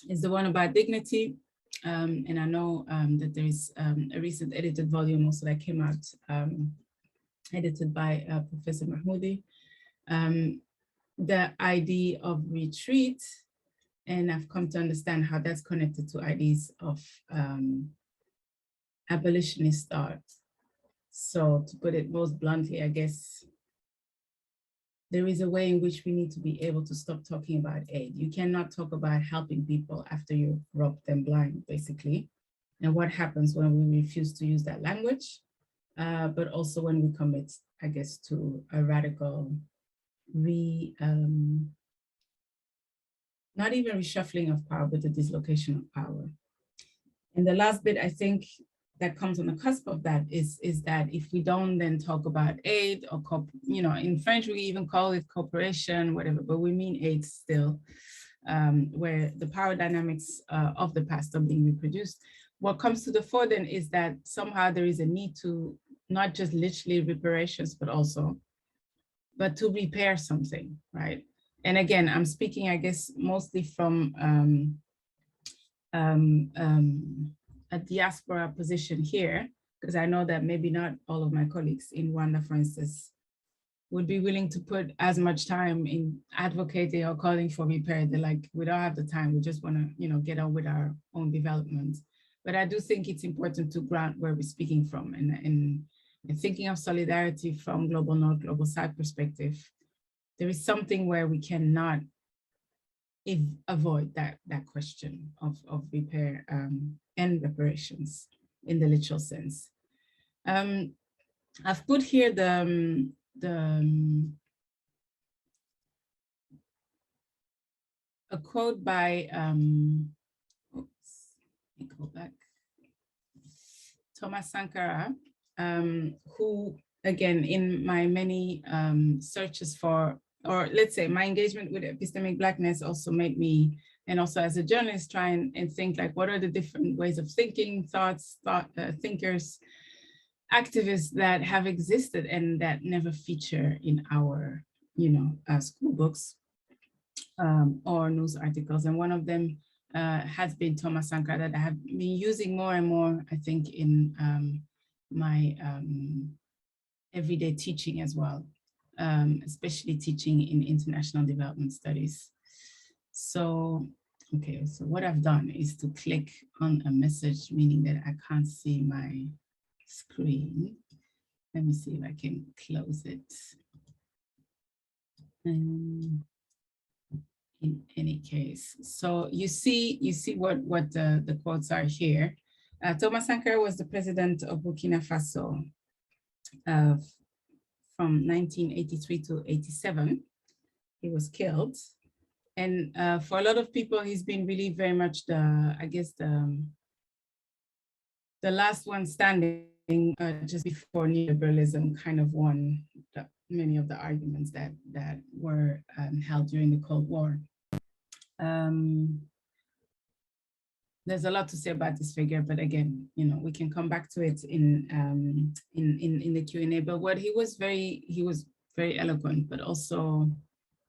Is the one about dignity, and I know that there is a recent edited volume also that came out, edited by Professor Mahmoudi. The idea of retreat, and I've come to understand how that's connected to ideas of abolitionist thought. So to put it most bluntly, I guess, there is a way in which we need to be able to stop talking about aid. You cannot talk about helping people after you've robbed them blind, basically. And what happens when we refuse to use that language, but also when we commit, I guess, to a radical not even reshuffling of power, but the dislocation of power. And the last bit, I think, that comes on the cusp of that is that if we don't then talk about aid or, in French, we even call it cooperation, whatever, but we mean aid still, where the power dynamics of the past are being reproduced. What comes to the fore then is that somehow there is a need to not just literally reparations, but to repair something, right? And again, I'm speaking, I guess, mostly from a diaspora position here, because I know that maybe not all of my colleagues in Rwanda, for instance, would be willing to put as much time in advocating or calling for repair. They're like, we don't have the time, we just want to, get on with our own development. But I do think it's important to ground where we're speaking from, and thinking of solidarity from global north, global south perspective, there is something where we cannot avoid that question of repair and reparations in the literal sense. I've put here a quote by, oops, let me go back. Thomas Sankara, who, again, in my many searches for, or let's say my engagement with epistemic Blackness also made me, and also as a journalist, try and think like, what are the different ways of thinking, thinkers, activists that have existed and that never feature in our, school books or news articles. And one of them has been Thomas Sankara, that I have been using more and more, I think, in my everyday teaching as well, especially teaching in international development studies. So, okay, so what I've done is to click on a message, meaning that I can't see my screen. Let me see if I can close it. In any case, so you see what the quotes are here. Thomas Sankara was the president of Burkina Faso from 1983 to 87. He was killed. And for a lot of people, he's been really very much the last one standing just before neoliberalism kind of won many of the arguments that were held during the Cold War. There's a lot to say about this figure, but again, we can come back to it in the Q&A. But what he was very eloquent, but also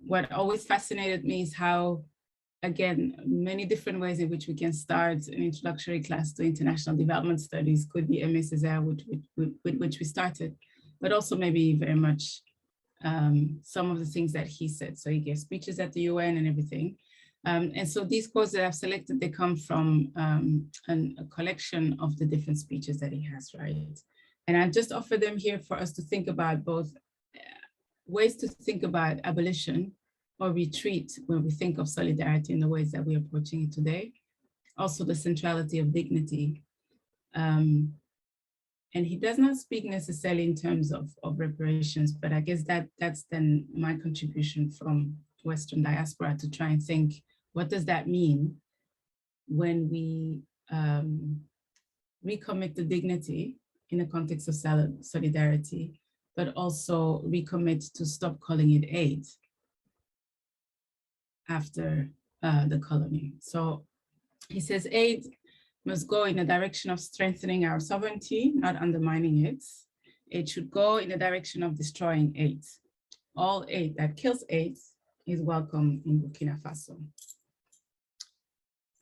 what always fascinated me is how, again, many different ways in which we can start an introductory class to international development studies could be MSSR, with which we started, but also maybe very much some of the things that he said. So he gave speeches at the UN and everything. And so these quotes that I've selected, they come from a collection of the different speeches that he has, right? And I just offer them here for us to think about both ways to think about abolition or retreat when we think of solidarity in the ways that we're approaching it today. Also the centrality of dignity. And he does not speak necessarily in terms of reparations, but I guess that's then my contribution from Western diaspora to try and think, what does that mean when we recommit to dignity in the context of solidarity, but also recommit to stop calling it aid after the colony. So he says aid must go in the direction of strengthening our sovereignty, not undermining it. It should go in the direction of destroying aid. All aid that kills aid is welcome in Burkina Faso.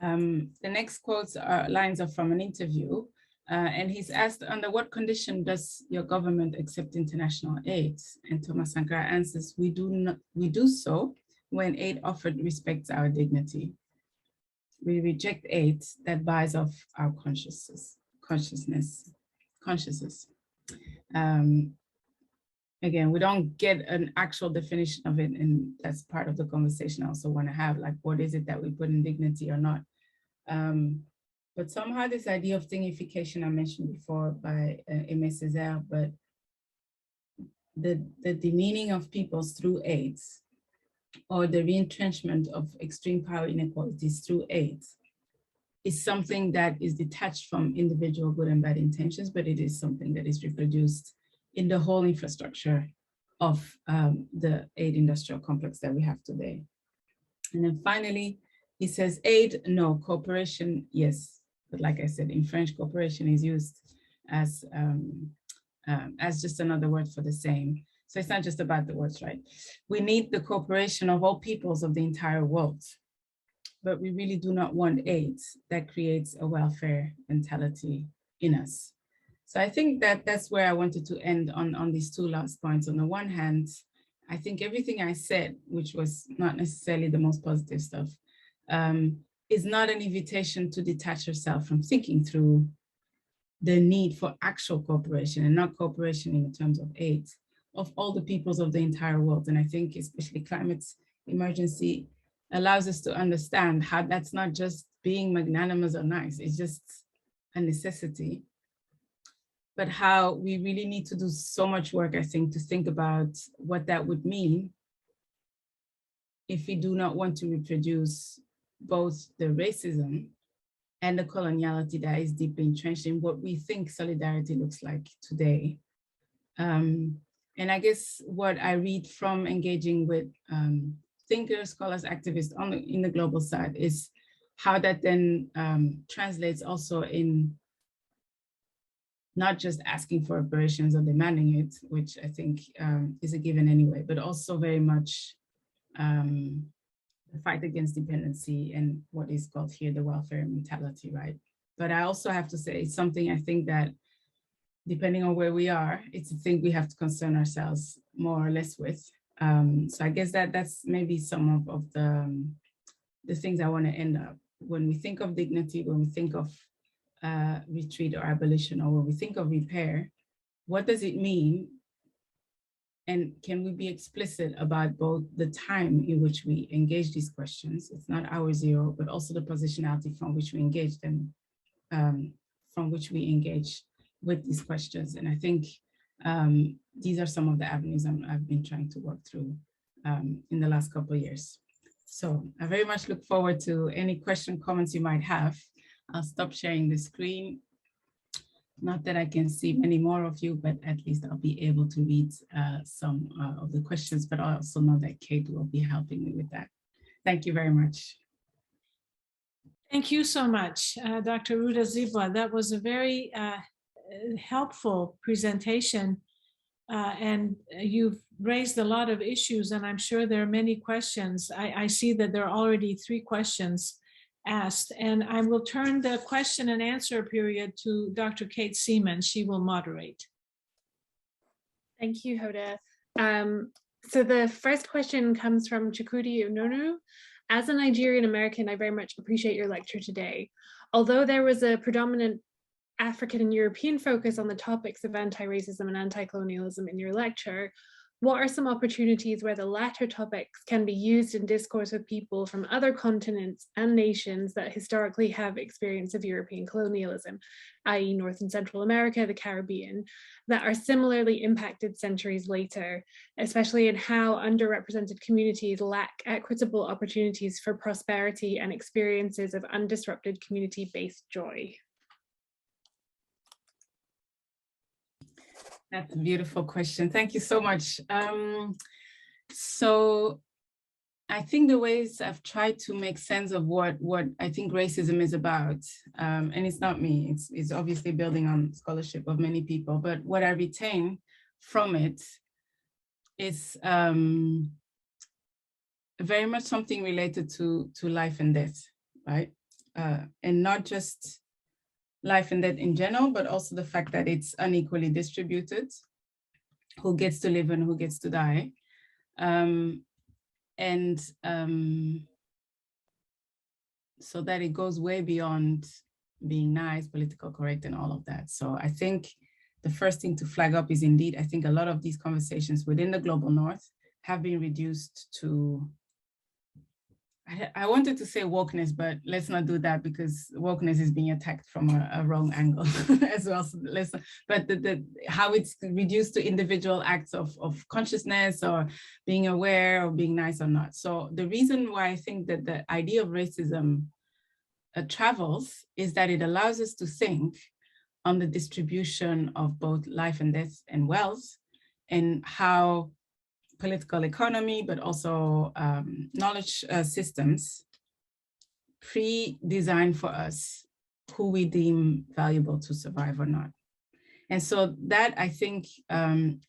The next quotes are lines are from an interview, and he's asked, under what condition does your government accept international aid? And Thomas Sankara answers, we do so when aid offered respects our dignity. We reject aid that buys off our consciousness. Again, we don't get an actual definition of it, and that's part of the conversation I also want to have, like, what is it that we put in dignity or not? But somehow this idea of thingification I mentioned before by Aimé Césaire, but the demeaning of peoples through aids, or the reentrenchment of extreme power inequalities through aids, is something that is detached from individual good and bad intentions, but it is something that is reproduced in the whole infrastructure of the aid industrial complex that we have today. And then finally, he says, aid, no, cooperation, yes. But like I said, in French, cooperation is used as just another word for the same. So it's not just about the words, right? We need the cooperation of all peoples of the entire world, but we really do not want aid that creates a welfare mentality in us. So I think that that's where I wanted to end on these two last points. On the one hand, I think everything I said, which was not necessarily the most positive stuff, is not an invitation to detach yourself from thinking through the need for actual cooperation, and not cooperation in terms of aid, of all the peoples of the entire world. And I think especially climate emergency allows us to understand how that's not just being magnanimous or nice, it's just a necessity, but how we really need to do so much work, I think, to think about what that would mean if we do not want to reproduce both the racism and the coloniality that is deeply entrenched in what we think solidarity looks like today. And I guess what I read from engaging with thinkers, scholars, activists in the global side is how that then translates also in not just asking for aberrations or demanding it, which I think is a given anyway, but also very much the fight against dependency and what is called here the welfare mentality, right? But I also have to say it's something I think that depending on where we are, it's a thing we have to concern ourselves more or less with. So I guess that's maybe some of the things I want to end up. When we think of dignity, when we think of retreat or abolition, or when we think of repair, what does it mean? And can we be explicit about both the time in which we engage these questions? It's not hour zero, but also the positionality from which we engage them, from which we engage with these questions. And I think these are some of the avenues I've been trying to work through in the last couple of years. So I very much look forward to any comments you might have. I'll stop sharing the screen. Not that I can see many more of you, but at least I'll be able to read some of the questions, but I also know that Kate will be helping me with that. Thank you very much. Thank you so much, Dr. Rutazibwa. That was a very helpful presentation, and you've raised a lot of issues, and I'm sure there are many questions. I see that there are already 3 questions asked, and I will turn the question and answer period to Dr. Kate Seaman. She will moderate. Thank you, Hoda. So the first question comes from Chukwudi Ununu. As a Nigerian American, I very much appreciate your lecture today. Although there was a predominant African and European focus on the topics of anti-racism and anti-colonialism in your lecture, what are some opportunities where the latter topics can be used in discourse with people from other continents and nations that historically have experience of European colonialism, i.e. North and Central America, the Caribbean, that are similarly impacted centuries later, especially in how underrepresented communities lack equitable opportunities for prosperity and experiences of undisrupted community-based joy? That's a beautiful question. Thank you so much. So I think the ways I've tried to make sense of what I think racism is about, and it's not me, it's obviously building on scholarship of many people, but what I retain from it is very much something related to life and death, right? And not just life and death in general, but also the fact that it's unequally distributed, who gets to live and who gets to die. So that it goes way beyond being nice, political correct, and all of that. So I think the first thing to flag up is indeed, I think a lot of these conversations within the global North have been reduced to, I wanted to say wokeness, but let's not do that because wokeness is being attacked from a wrong angle as well. So but how it's reduced to individual acts of consciousness or being aware or being nice or not. So the reason why I think that the idea of racism travels is that it allows us to think on the distribution of both life and death and wealth, and how political economy, but also knowledge systems pre-designed for us who we deem valuable to survive or not. And so that I think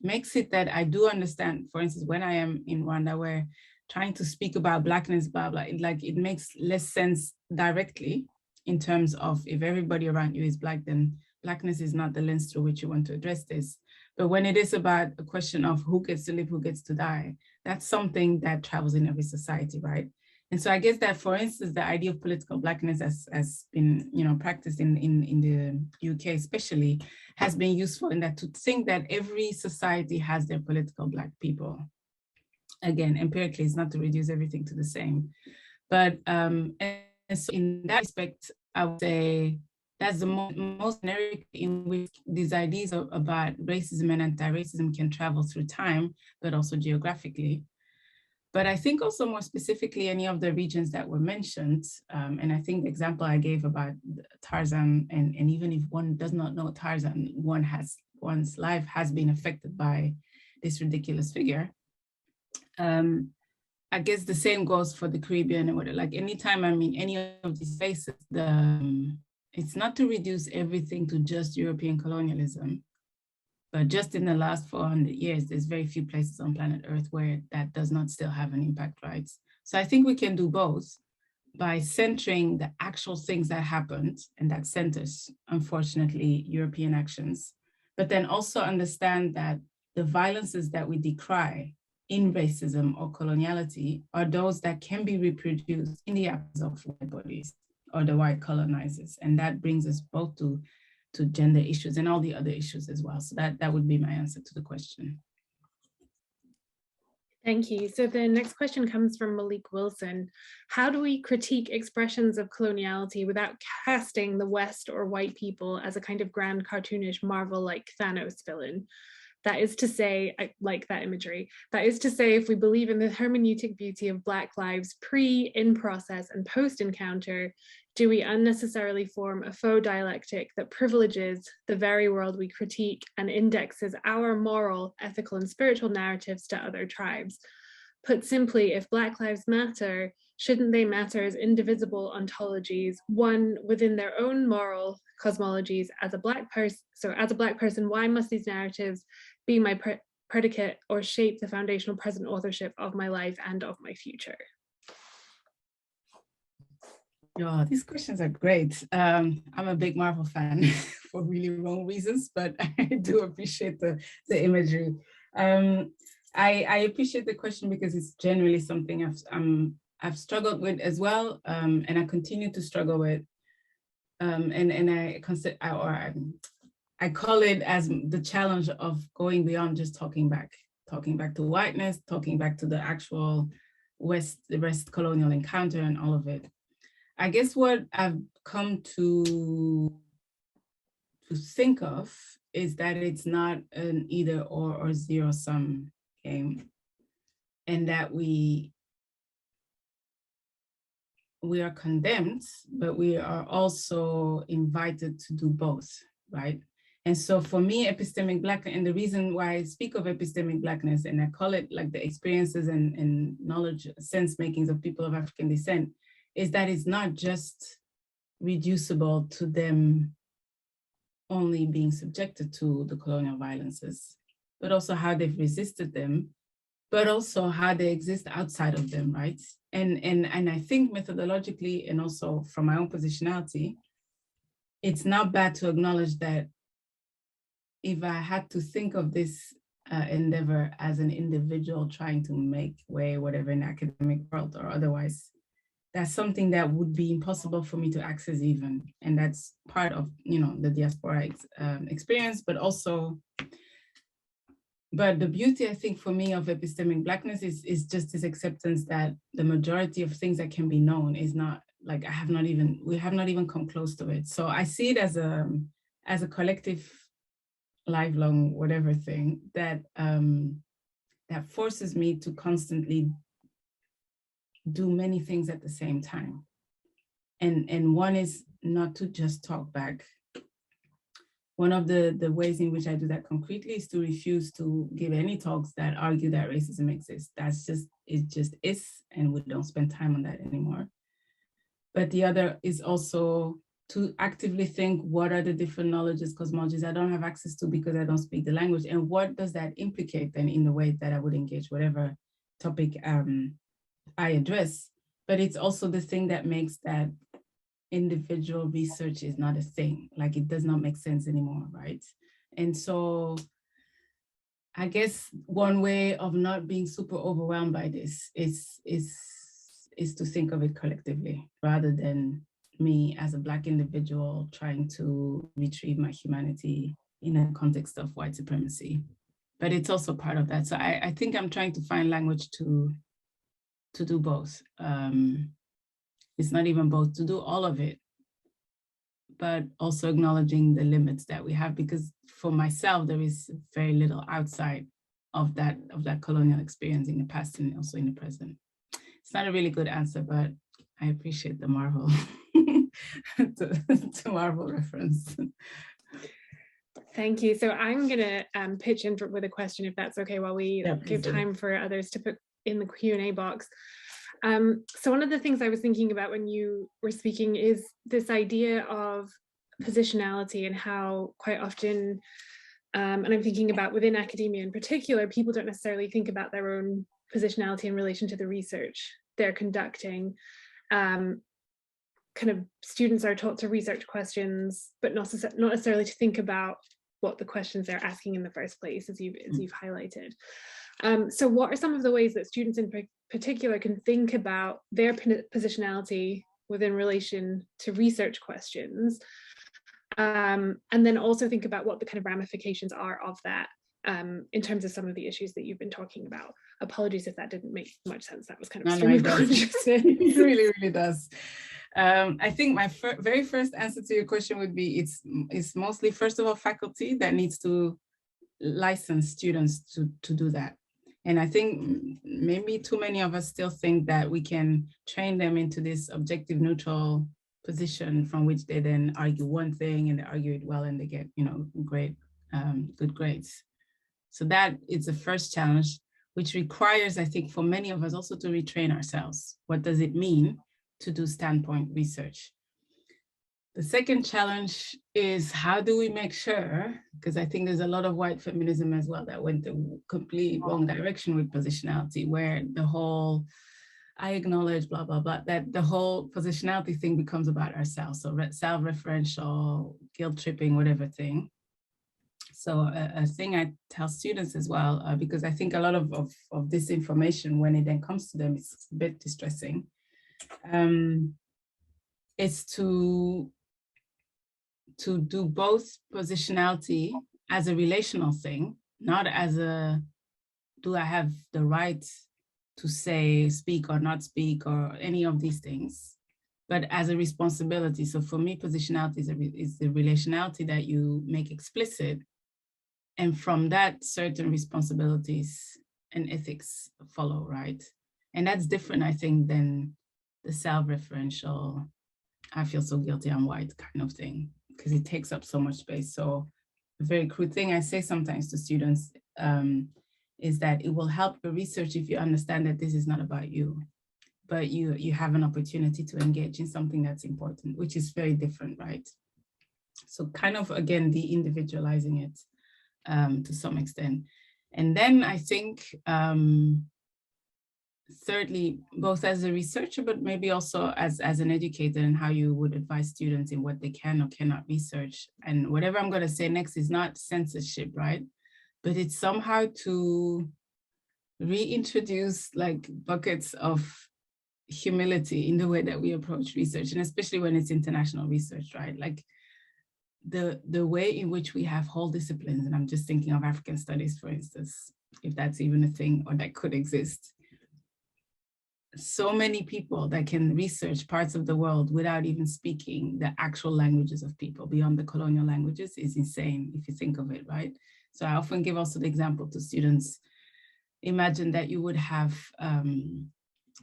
makes it that I do understand, for instance, when I am in Rwanda, where trying to speak about Blackness, blah, blah, it makes less sense directly in terms of if everybody around you is Black, then Blackness is not the lens through which you want to address this. But when it is about a question of who gets to live, who gets to die, that's something that travels in every society, right? And so I guess that, for instance, the idea of political Blackness has been, practiced in the UK especially, has been useful in that to think that every society has their political Black people. Again, empirically, it's not to reduce everything to the same. But and so in that respect, I would say that's the most generic in which these ideas about racism and anti-racism can travel through time, but also geographically. But I think also more specifically, any of the regions that were mentioned, and I think the example I gave about Tarzan, and even if one does not know Tarzan, one's life has been affected by this ridiculous figure. I guess the same goes for the Caribbean and whatever. Like anytime I'm in any of these spaces, it's not to reduce everything to just European colonialism, but just in the last 400 years, there's very few places on planet Earth where that does not still have an impact, right? So I think we can do both by centering the actual things that happened, and that centers, unfortunately, European actions, but then also understand that the violences that we decry in racism or coloniality are those that can be reproduced in the absence of white bodies or the white colonizers. And that brings us both to gender issues and all the other issues as well. So that would be my answer to the question. Thank you. So the next question comes from Malik Wilson. How do we critique expressions of coloniality without casting the West or white people as a kind of grand cartoonish Marvel-like Thanos villain? That is to say, I like that imagery. That is to say, if we believe in the hermeneutic beauty of Black lives pre, in process, and post-encounter, do we unnecessarily form a faux dialectic that privileges the very world we critique and indexes our moral, ethical, and spiritual narratives to other tribes? Put simply, if Black lives matter, shouldn't they matter as indivisible ontologies, one within their own moral cosmologies as a Black person? So as a Black person, why must these narratives be my predicate or shape the foundational present authorship of my life and of my future? Oh, these questions are great. I'm a big Marvel fan for really wrong reasons, but I do appreciate the imagery. I appreciate the question because it's generally something I've struggled with as well, and I continue to struggle with. I call it as the challenge of going beyond just talking back to whiteness, talking back to the actual the West colonial encounter and all of it. I guess what I've come to think of is that it's not an either or zero-sum game, and that we are condemned, but we are also invited to do both, right? And so for me, epistemic blackness, and the reason why I speak of epistemic blackness, and I call it like the experiences and knowledge, sense makings of people of African descent, is that it's not just reducible to them only being subjected to the colonial violences, but also how they've resisted them, but also how they exist outside of them, right? And I think methodologically, and also from my own positionality, it's not bad to acknowledge that if I had to think of this endeavor as an individual trying to make way, whatever, in the academic world or otherwise, that's something that would be impossible for me to access even. And that's part of, the diaspora experience, but the beauty, I think, for me of epistemic blackness is just this acceptance that the majority of things that can be known is not, like, we have not even come close to it. So I see it as a collective, lifelong, whatever thing that forces me to constantly do many things at the same time. And one is not to just talk back. One of the ways in which I do that concretely is to refuse to give any talks that argue that racism exists. It just is, and we don't spend time on that anymore. But the other is also to actively think, what are the different knowledges, cosmologies I don't have access to because I don't speak the language, and what does that implicate then in the way that I would engage whatever topic I address. But it's also the thing that makes that individual research is not a thing, like it does not make sense anymore, right? And so I guess one way of not being super overwhelmed by this is to think of it collectively, rather than me as a Black individual trying to retrieve my humanity in a context of white supremacy. But it's also part of that. So I think I'm trying to find language to do both. It's not even both, to do all of it, but also acknowledging the limits that we have, because for myself, there is very little outside of that colonial experience in the past and also in the present. It's not a really good answer, but I appreciate the Marvel, to Marvel reference. Thank you. So I'm going to pitch in with a question, if that's okay, while we give time for others to put in the Q&A box. So one of the things I was thinking about when you were speaking is this idea of positionality, and how quite often, and I'm thinking about within academia in particular, people don't necessarily think about their own positionality in relation to the research they're conducting. Kind of students are taught to research questions, but not necessarily to think about what the questions they're asking in the first place, as you've highlighted. So what are some of the ways that students in particular can think about their positionality within relation to research questions, and then also think about what the kind of ramifications are of that in terms of some of the issues that you've been talking about? Apologies if that didn't make much sense. That was kind of stream of consciousness. It really, really does. I think my very first answer to your question would be it's mostly, first of all, faculty that needs to license students to do that. And I think maybe too many of us still think that we can train them into this objective neutral position from which they then argue one thing and they argue it well and they get, great, good grades. So that is the first challenge, which requires, I think, for many of us also to retrain ourselves. What does it mean to do standpoint research? The second challenge is, how do we make sure, because I think there's a lot of white feminism as well that went the complete wrong direction with positionality, where the whole, I acknowledge, blah, blah, blah, that the whole positionality thing becomes about ourselves. So self-referential, guilt-tripping, whatever thing. So a thing I tell students as well, because I think a lot of this information, when it then comes to them, it's a bit distressing, is to do both positionality as a relational thing, not as a, do I have the right to say, speak or not speak or any of these things, but as a responsibility. So for me, positionality is the relationality that you make explicit. And from that, certain responsibilities and ethics follow, right? And that's different, I think, than the self-referential, I feel so guilty, I'm white kind of thing, because it takes up so much space. So a very crude thing I say sometimes to students is that it will help your research if you understand that this is not about you, but you have an opportunity to engage in something that's important, which is very different, right? So kind of, again, de-individualizing it to some extent. And then I think, thirdly, both as a researcher, but maybe also as an educator, and how you would advise students in what they can or cannot research. And whatever I'm going to say next is not censorship, right? But it's somehow to reintroduce like buckets of humility in the way that we approach research, and especially when it's international research, right? Like the way in which we have whole disciplines, and I'm just thinking of African studies, for instance, if that's even a thing or that could exist. So many people that can research parts of the world without even speaking the actual languages of people beyond the colonial languages is insane if you think of it, right? So I often give also the example to students. Imagine that you would have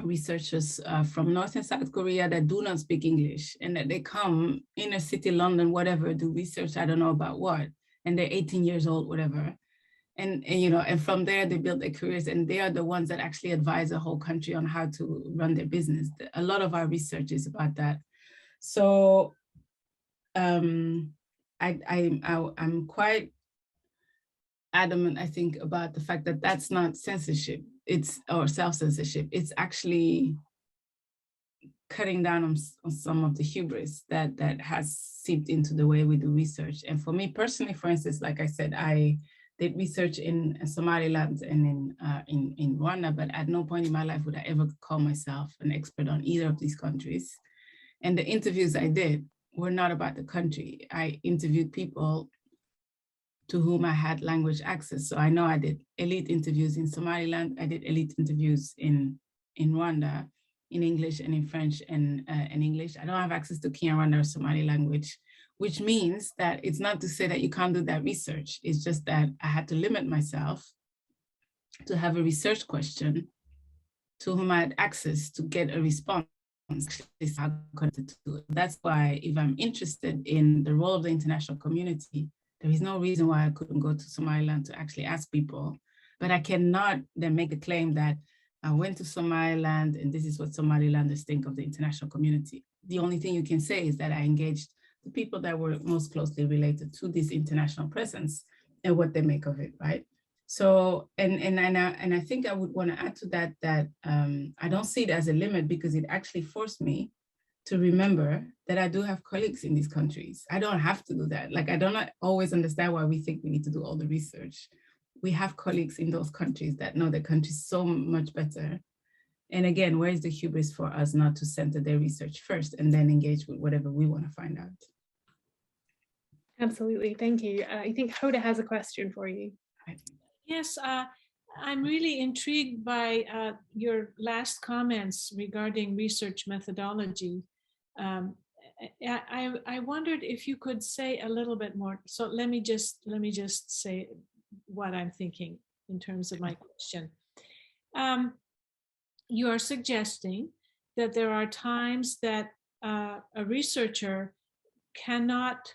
researchers from North and South Korea that do not speak English, and that they come inner city London, whatever, do research, I don't know about what, and they're 18 years old, whatever. And from there they build their careers, and they are the ones that actually advise a whole country on how to run their business. A lot of our research is about that. So I'm quite adamant, I think, about the fact that that's not censorship, or self-censorship. It's actually cutting down on some of the hubris that has seeped into the way we do research. And for me personally, for instance, like I said, I did research in Somaliland and in Rwanda, but at no point in my life would I ever call myself an expert on either of these countries. And the interviews I did were not about the country. I interviewed people to whom I had language access. So I know I did elite interviews in Somaliland, I did elite interviews in Rwanda, in English and in French and in English. I don't have access to Kinyarwanda or Somali language, which means that it's not to say that you can't do that research. It's just that I had to limit myself to have a research question to whom I had access to get a response. That's why if I'm interested in the role of the international community, there is no reason why I couldn't go to Somaliland to actually ask people. But I cannot then make the claim that I went to Somaliland and this is what Somalilanders think of the international community. The only thing you can say is that I engaged the people that were most closely related to this international presence and what they make of it, right? So, and I think I would want to add to that, I don't see it as a limit because it actually forced me to remember that I do have colleagues in these countries. I don't have to do that. Like, I don't always understand why we think we need to do all the research. We have colleagues in those countries that know the country so much better. And again, where is the hubris for us not to center their research first and then engage with whatever we want to find out? Absolutely, thank you. I think Hoda has a question for you. Yes, I'm really intrigued by your last comments regarding research methodology. I wondered if you could say a little bit more. So let me just say what I'm thinking in terms of my question. You are suggesting that there are times that a researcher cannot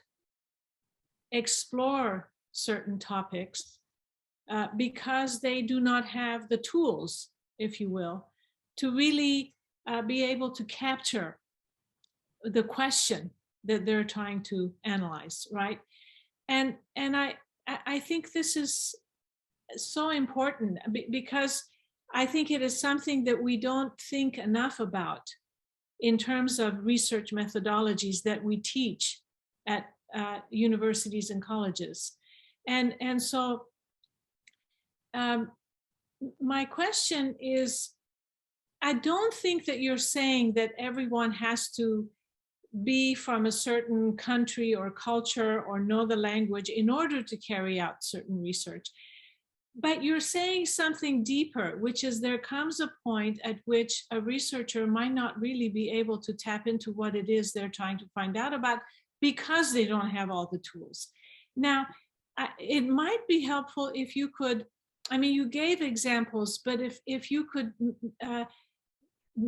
explore certain topics because they do not have the tools, if you will, to really be able to capture the question that they're trying to analyze, right? And I think this is so important because I think it is something that we don't think enough about in terms of research methodologies that we teach at universities and colleges. And so my question is, I don't think that you're saying that everyone has to be from a certain country or culture or know the language in order to carry out certain research. But you're saying something deeper, which is there comes a point at which a researcher might not really be able to tap into what it is they're trying to find out about because they don't have all the tools. Now, it might be helpful if you could, I mean, you gave examples, but if you could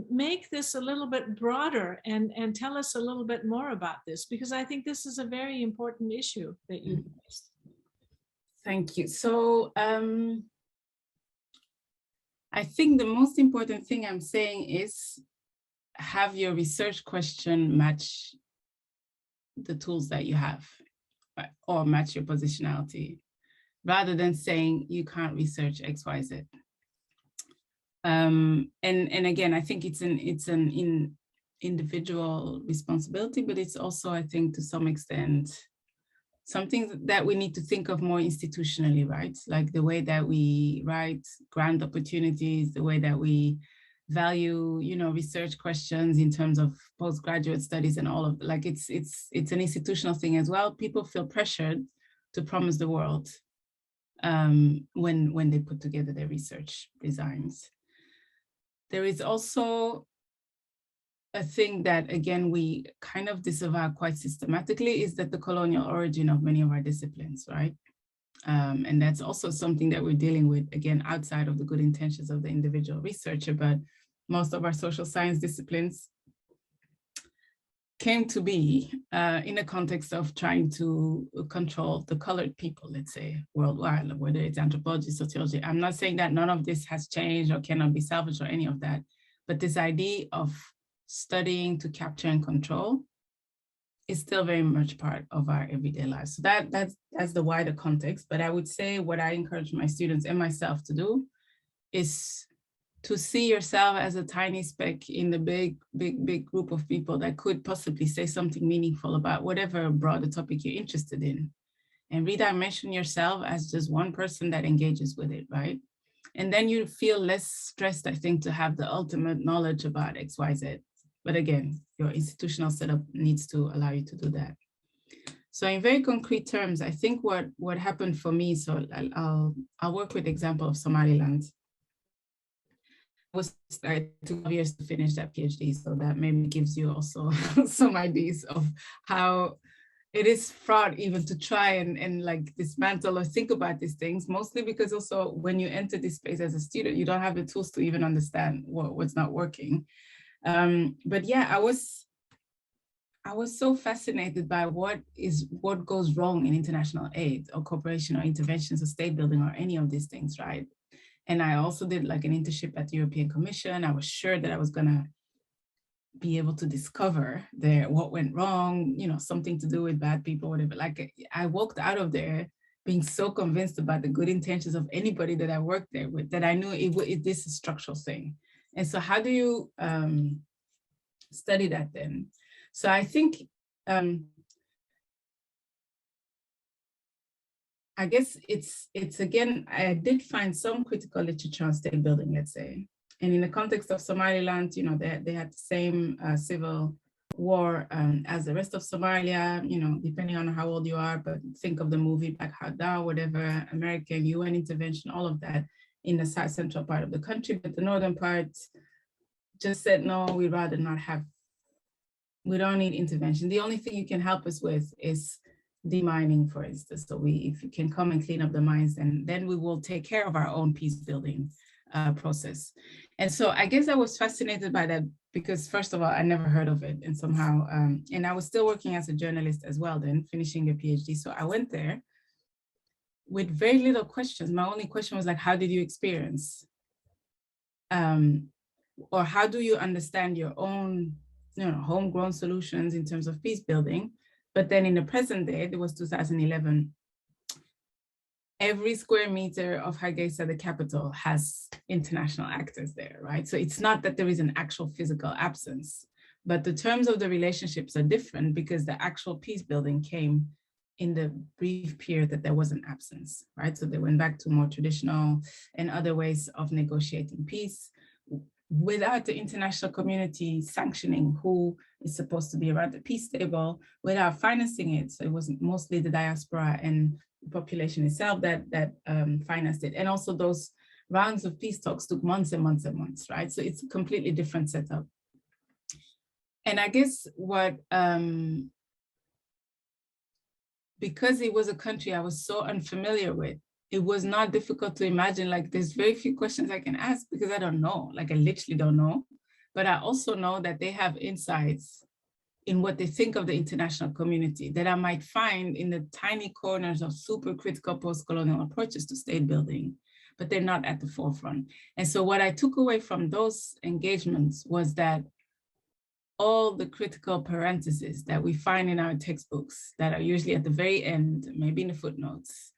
make this a little bit broader and tell us a little bit more about this, because I think this is a very important issue that you raised. Thank you. So I think the most important thing I'm saying is have your research question match the tools that you have, or match your positionality, rather than saying you can't research X, Y, Z. And again, I think it's an individual responsibility, but it's also, I think, to some extent, something that we need to think of more institutionally, right? Like the way that we write grant opportunities, the way that we value, research questions in terms of postgraduate studies and all of, like, it's an institutional thing as well. People feel pressured to promise the world when they put together their research designs. There is also a thing that, again, we kind of disavow quite systematically, is that the colonial origin of many of our disciplines, right? And that's also something that we're dealing with, again, outside of the good intentions of the individual researcher, but most of our social science disciplines came to be in a context of trying to control the colored people, let's say, worldwide, whether it's anthropology, sociology. I'm not saying that none of this has changed or cannot be salvaged or any of that, but this idea of studying to capture and control is still very much part of our everyday lives. So that's the wider context. But I would say what I encourage my students and myself to do is to see yourself as a tiny speck in the big group of people that could possibly say something meaningful about whatever broader topic you're interested in, and redimension yourself as just one person that engages with it, right? And then you feel less stressed, I think, to have the ultimate knowledge about X, Y, Z. But again, your institutional setup needs to allow you to do that. So in very concrete terms, I think what happened for me, so I'll work with the example of Somaliland. I took 2 years to finish that PhD, so that maybe gives you also some ideas of how is fraught even to try and like dismantle or think about these things, mostly because also when you enter this space as a student, you don't have the tools to even understand what's not working. But yeah, I was so fascinated by what goes wrong in international aid or cooperation or interventions or state building or any of these things, right? And I also did like an internship at the European Commission. I was sure that I was gonna be able to discover what went wrong, you know, something to do with bad people, whatever. Like I walked out of there being so convinced about the good intentions of anybody that I worked there with that I knew this is a structural thing. And so how do you study that then? So I think, I guess it's again, I did find some critical literature on state building, let's say. And in the context of Somaliland, you know, they had the same civil war as the rest of Somalia, you know, depending on how old you are, but think of the movie Bahá'í, whatever, American UN intervention, all of that in the south central part of the country. But the northern part just said, no, we'd rather not have, we don't need intervention. The only thing you can help us with is demining, for instance. So if you can come and clean up the mines, then we will take care of our own peace building process. And so I guess I was fascinated by that because first of all, I never heard of it. And somehow, and I was still working as a journalist as well then, finishing a PhD. So I went there with very little questions. My only question was like, how did you experience? Or how do you understand your own, you know, homegrown solutions in terms of peace building? But then in the present day, it was 2011, every square meter of Hargeisa, the capital, has international actors there, right? So it's not that there is an actual physical absence, but the terms of the relationships are different because the actual peace building came in the brief period that there was an absence, right? So they went back to more traditional and other ways of negotiating peace without the international community sanctioning who is supposed to be around the peace table, without financing it. So it was mostly the diaspora and the population itself that financed it. And also those rounds of peace talks took months and months and months, right? So it's a completely different setup. And I guess what, because it was a country I was so unfamiliar with, it was not difficult to imagine, like there's very few questions I can ask because I don't know, like I literally don't know. But I also know that they have insights in what they think of the international community that I might find in the tiny corners of super critical post-colonial approaches to state building, but they're not at the forefront. And so what I took away from those engagements was that all the critical parentheses that we find in our textbooks that are usually at the very end, maybe in the footnotes,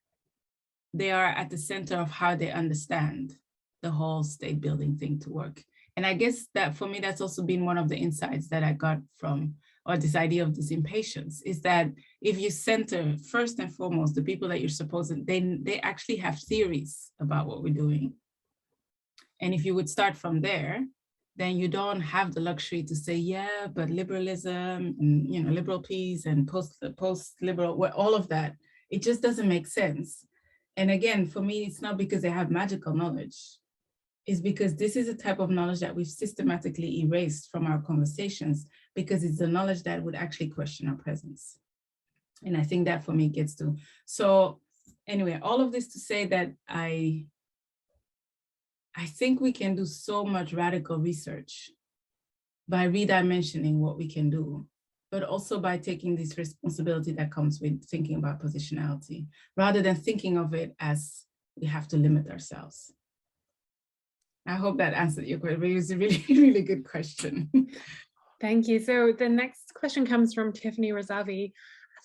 they are at the center of how they understand the whole state building thing to work. And I guess that for me, that's also been one of the insights that I got from, or this idea of this impatience, is that if you center first and foremost the people that you're supposed to, they actually have theories about what we're doing. And if you would start from there, then you don't have the luxury to say, yeah, but liberalism and, you know, liberal peace and post-liberal, all of that, it just doesn't make sense. And again, for me, it's not because they have magical knowledge. It's because this is a type of knowledge that we've systematically erased from our conversations because it's the knowledge that would actually question our presence. And I think that for me gets to. So anyway, all of this to say that I think we can do so much radical research by redimensioning what we can do, but also by taking this responsibility that comes with thinking about positionality, rather than thinking of it as we have to limit ourselves. I hope that answered your question. It was a really, really good question. Thank you. So the next question comes from Tiffany Razavi.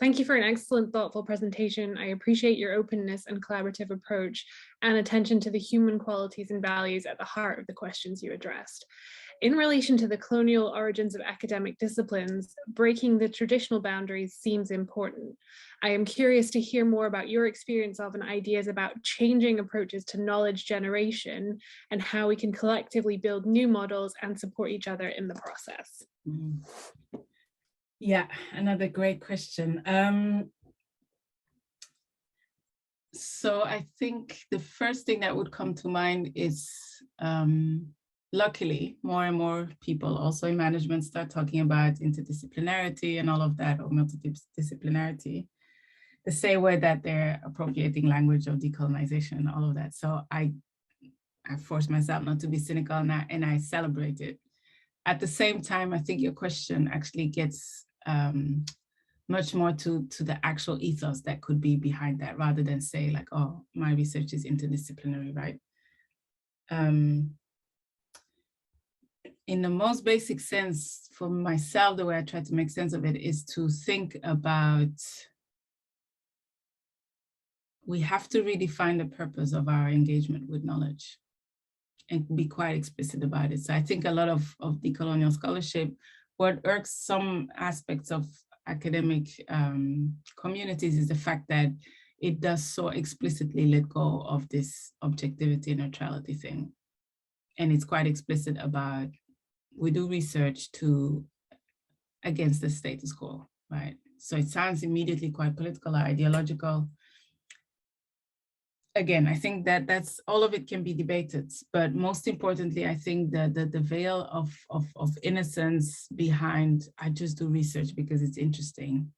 Thank you for an excellent, thoughtful presentation. I appreciate your openness and collaborative approach and attention to the human qualities and values at the heart of the questions you addressed. In relation to the colonial origins of academic disciplines, breaking the traditional boundaries seems important. I am curious to hear more about your experience of and ideas about changing approaches to knowledge generation and how we can collectively build new models and support each other in the process. Yeah, another great question. So I think the first thing that would come to mind is luckily, more and more people also in management start talking about interdisciplinarity and all of that, or multidisciplinarity, the same way that they're appropriating language of decolonization and all of that. So I force myself not to be cynical and I celebrate it. At the same time, I think your question actually gets much more to the actual ethos that could be behind that, rather than say like, oh, my research is interdisciplinary, right? In the most basic sense, for myself, the way I try to make sense of it is to think about, we have to redefine the purpose of our engagement with knowledge and be quite explicit about it. So I think a lot of decolonial scholarship, what irks some aspects of academic communities is the fact that it does so explicitly let go of this objectivity and neutrality thing. And it's quite explicit about, we do research against the status quo, right? So it sounds immediately quite political or ideological. Again, I think that that's all of it can be debated, but most importantly, I think that the veil of innocence behind, I just do research because it's interesting.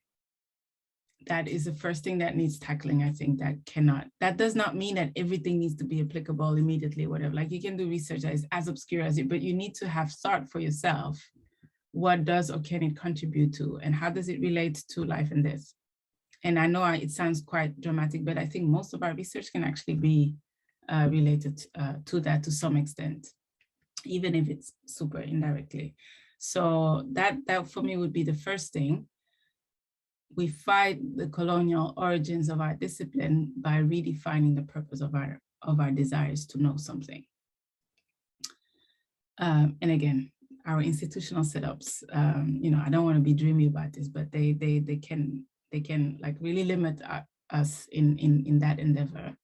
That is the first thing that needs tackling. I think that does not mean that everything needs to be applicable immediately, whatever. Like you can do research that is as obscure as it, but you need to have thought for yourself. What does or can it contribute to? And how does it relate to life and death? And I know it sounds quite dramatic, but I think most of our research can actually be related to that to some extent, even if it's super indirectly. So that for me would be the first thing. We fight the colonial origins of our discipline by redefining the purpose of our desires to know something. And again, our institutional setups, I don't want to be dreamy about this, but they can like really limit us in that endeavor.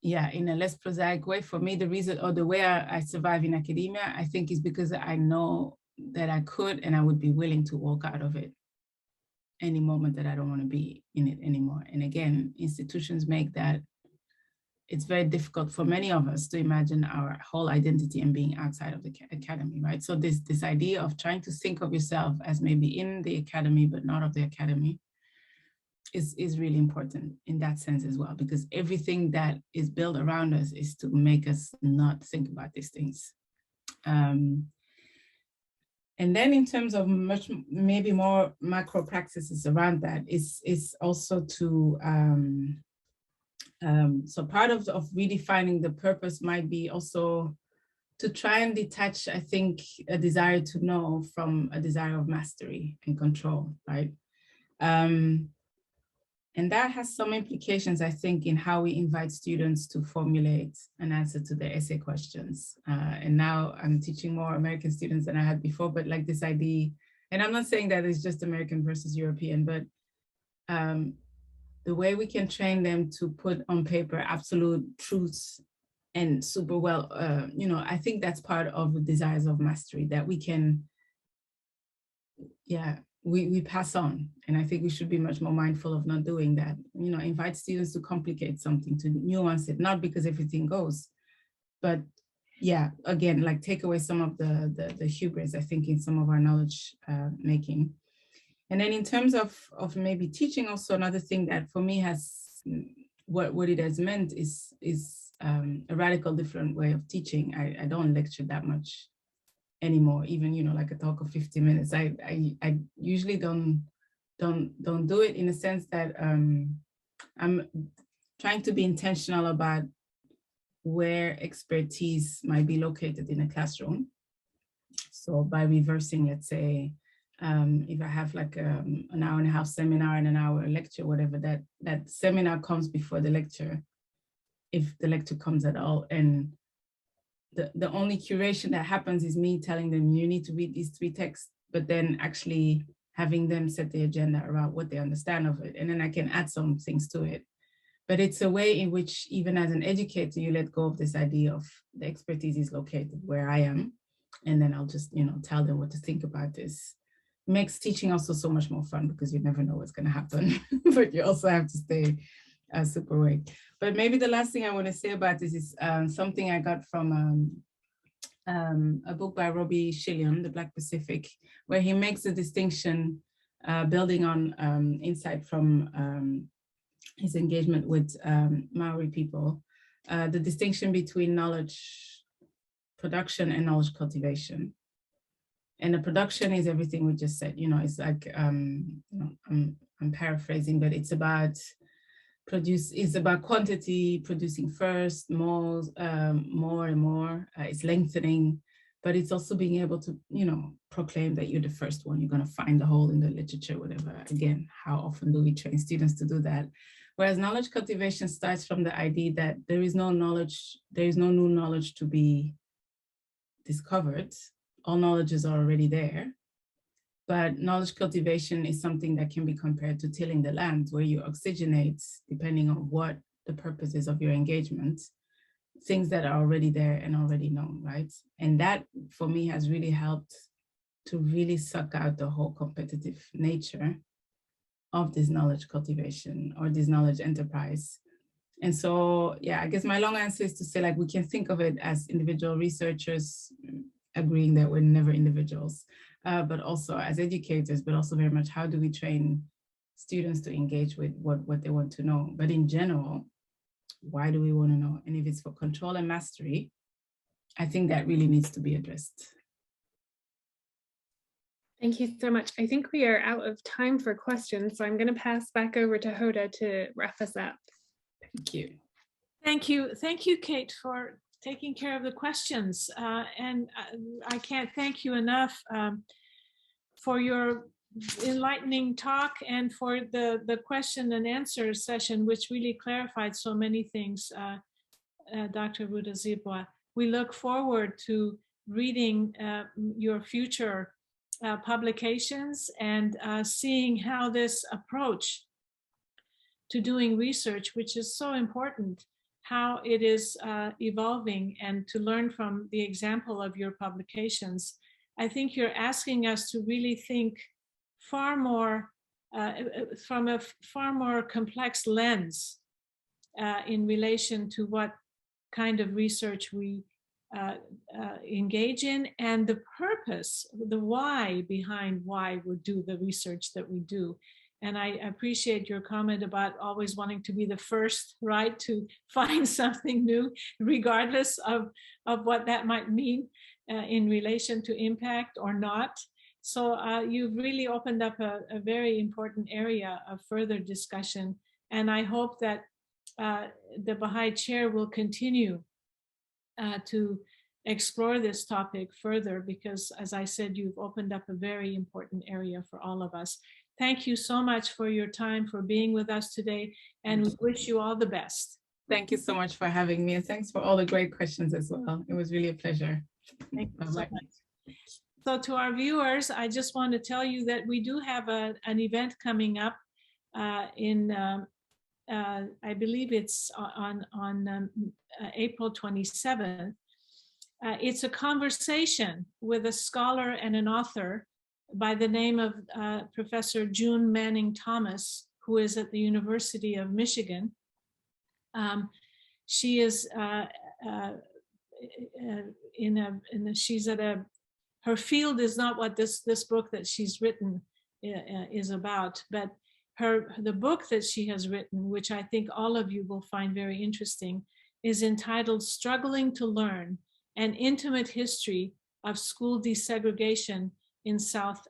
Yeah, in a less prosaic way, for me, the reason or the way I survive in academia, I think is because I know that I could and I would be willing to walk out of it any moment that I don't want to be in it anymore. And again, institutions make that, it's very difficult for many of us to imagine our whole identity and being outside of the academy, right? So this idea of trying to think of yourself as maybe in the academy, but not of the academy is really important in that sense as well, because everything that is built around us is to make us not think about these things. And then in terms of much, maybe more macro practices around that is also to, so part of redefining the purpose might be also to try and detach, I think, a desire to know from a desire of mastery and control, right? And that has some implications, I think, in how we invite students to formulate an answer to their essay questions. And now I'm teaching more American students than I had before, but like this idea, and I'm not saying that it's just American versus European, but the way we can train them to put on paper absolute truths and super well, I think that's part of the desires of mastery that we can, we pass on. And I think we should be much more mindful of not doing that. Invite students to complicate something, to nuance it, not because everything goes, but again, like take away some of the hubris, I think, in some of our knowledge making. And then in terms of maybe teaching, also another thing that for me has, what it has meant is a radical different way of teaching. I don't lecture that much anymore, even, like a talk of 50 minutes. I usually don't do it, in a sense that I'm trying to be intentional about where expertise might be located in a classroom. So by reversing, let's say, if I have like an hour and a half seminar and an hour lecture, whatever, that seminar comes before the lecture, if the lecture comes at all. And the only curation that happens is me telling them, you need to read these 3 texts, but then actually having them set the agenda around what they understand of it. And then I can add some things to it. But it's a way in which, even as an educator, you let go of this idea of the expertise is located where I am. And then I'll just, tell them what to think about this. Makes teaching also so much more fun, because you never know what's going to happen, but you also have to stay super way. But maybe the last thing I want to say about this is something I got from a book by Robbie Shillian, The Black Pacific, where he makes a distinction building on insight from his engagement with Maori people, the distinction between knowledge production and knowledge cultivation. And the production is everything we just said, it's like, I'm paraphrasing, but it's about quantity, producing first, more and more, it's lengthening, but it's also being able to, proclaim that you're the first one, you're gonna find a hole in the literature, whatever. Again, how often do we train students to do that? Whereas knowledge cultivation starts from the idea that there is no new knowledge to be discovered. All knowledge is already there. But knowledge cultivation is something that can be compared to tilling the land, where you oxygenate, depending on what the purpose is of your engagement, things that are already there and already known, right? And that, for me, has really helped to really suck out the whole competitive nature of this knowledge cultivation or this knowledge enterprise. And so, yeah, I guess my long answer is to say, like, we can think of it as individual researchers agreeing that we're never individuals, but also as educators, but also very much how do we train students to engage with what they want to know. But in general, why do we want to know? And if it's for control and mastery, I think that really needs to be addressed. Thank you so much. I think we are out of time for questions, so I'm going to pass back over to Hoda to wrap us up. Thank you. Thank you. Thank you, Kate, for taking care of the questions. And I can't thank you enough for your enlightening talk and for the question and answer session, which really clarified so many things, Dr. Rutazibwa. We look forward to reading your future publications and seeing how this approach to doing research, which is so important, how it is evolving, and to learn from the example of your publications. I think you're asking us to really think far more from a far more complex lens in relation to what kind of research we engage in, and the purpose, the why behind why we do the research that we do. And I appreciate your comment about always wanting to be the first, right, to find something new, regardless of what that might mean in relation to impact or not. So you've really opened up a very important area of further discussion. And I hope that the Baha'i Chair will continue to explore this topic further, because, as I said, you've opened up a very important area for all of us. Thank you so much for your time, for being with us today, and we wish you all the best. Thank you so much for having me, and thanks for all the great questions as well. It was really a pleasure. Thank you so much. So to our viewers, I just want to tell you that we do have an event coming up in, I believe it's on April 27th. It's a conversation with a scholar and an author by the name of Professor June Manning Thomas, who is at the University of Michigan. She is she's at her field is not what this book that she's written is about, but the book that she has written, which I think all of you will find very interesting, is entitled Struggling to Learn: An Intimate History of School Desegregation in South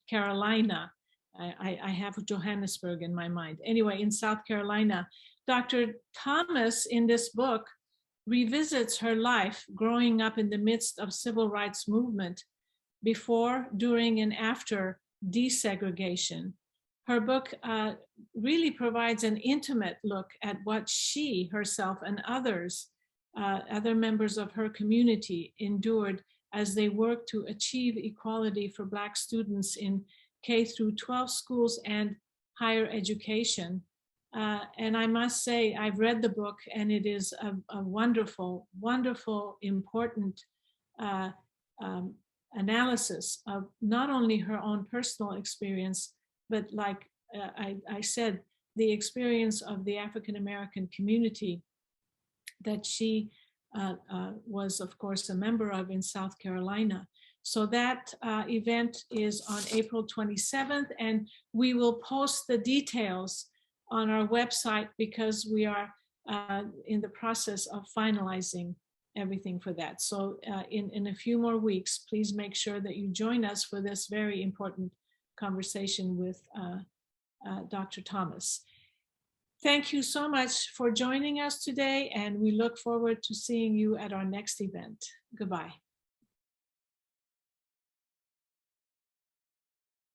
Carolina. I have Johannesburg in my mind. Anyway, in South Carolina, Dr. Thomas in this book revisits her life growing up in the midst of civil rights movement before, during, and after desegregation. Her book really provides an intimate look at what she herself and others, other members of her community, endured as they worked to achieve equality for Black students in K-12 schools and higher education. And I must say, I've read the book, and it is a wonderful, wonderful, important analysis of not only her own personal experience, but like I said, the experience of the African American community that she was, of course, a member of in South Carolina. So that event is on April 27th, and we will post the details on our website because we are in the process of finalizing everything for that. So in a few more weeks, please make sure that you join us for this very important conversation with Dr. Thomas. Thank you so much for joining us today, and we look forward to seeing you at our next event. Goodbye.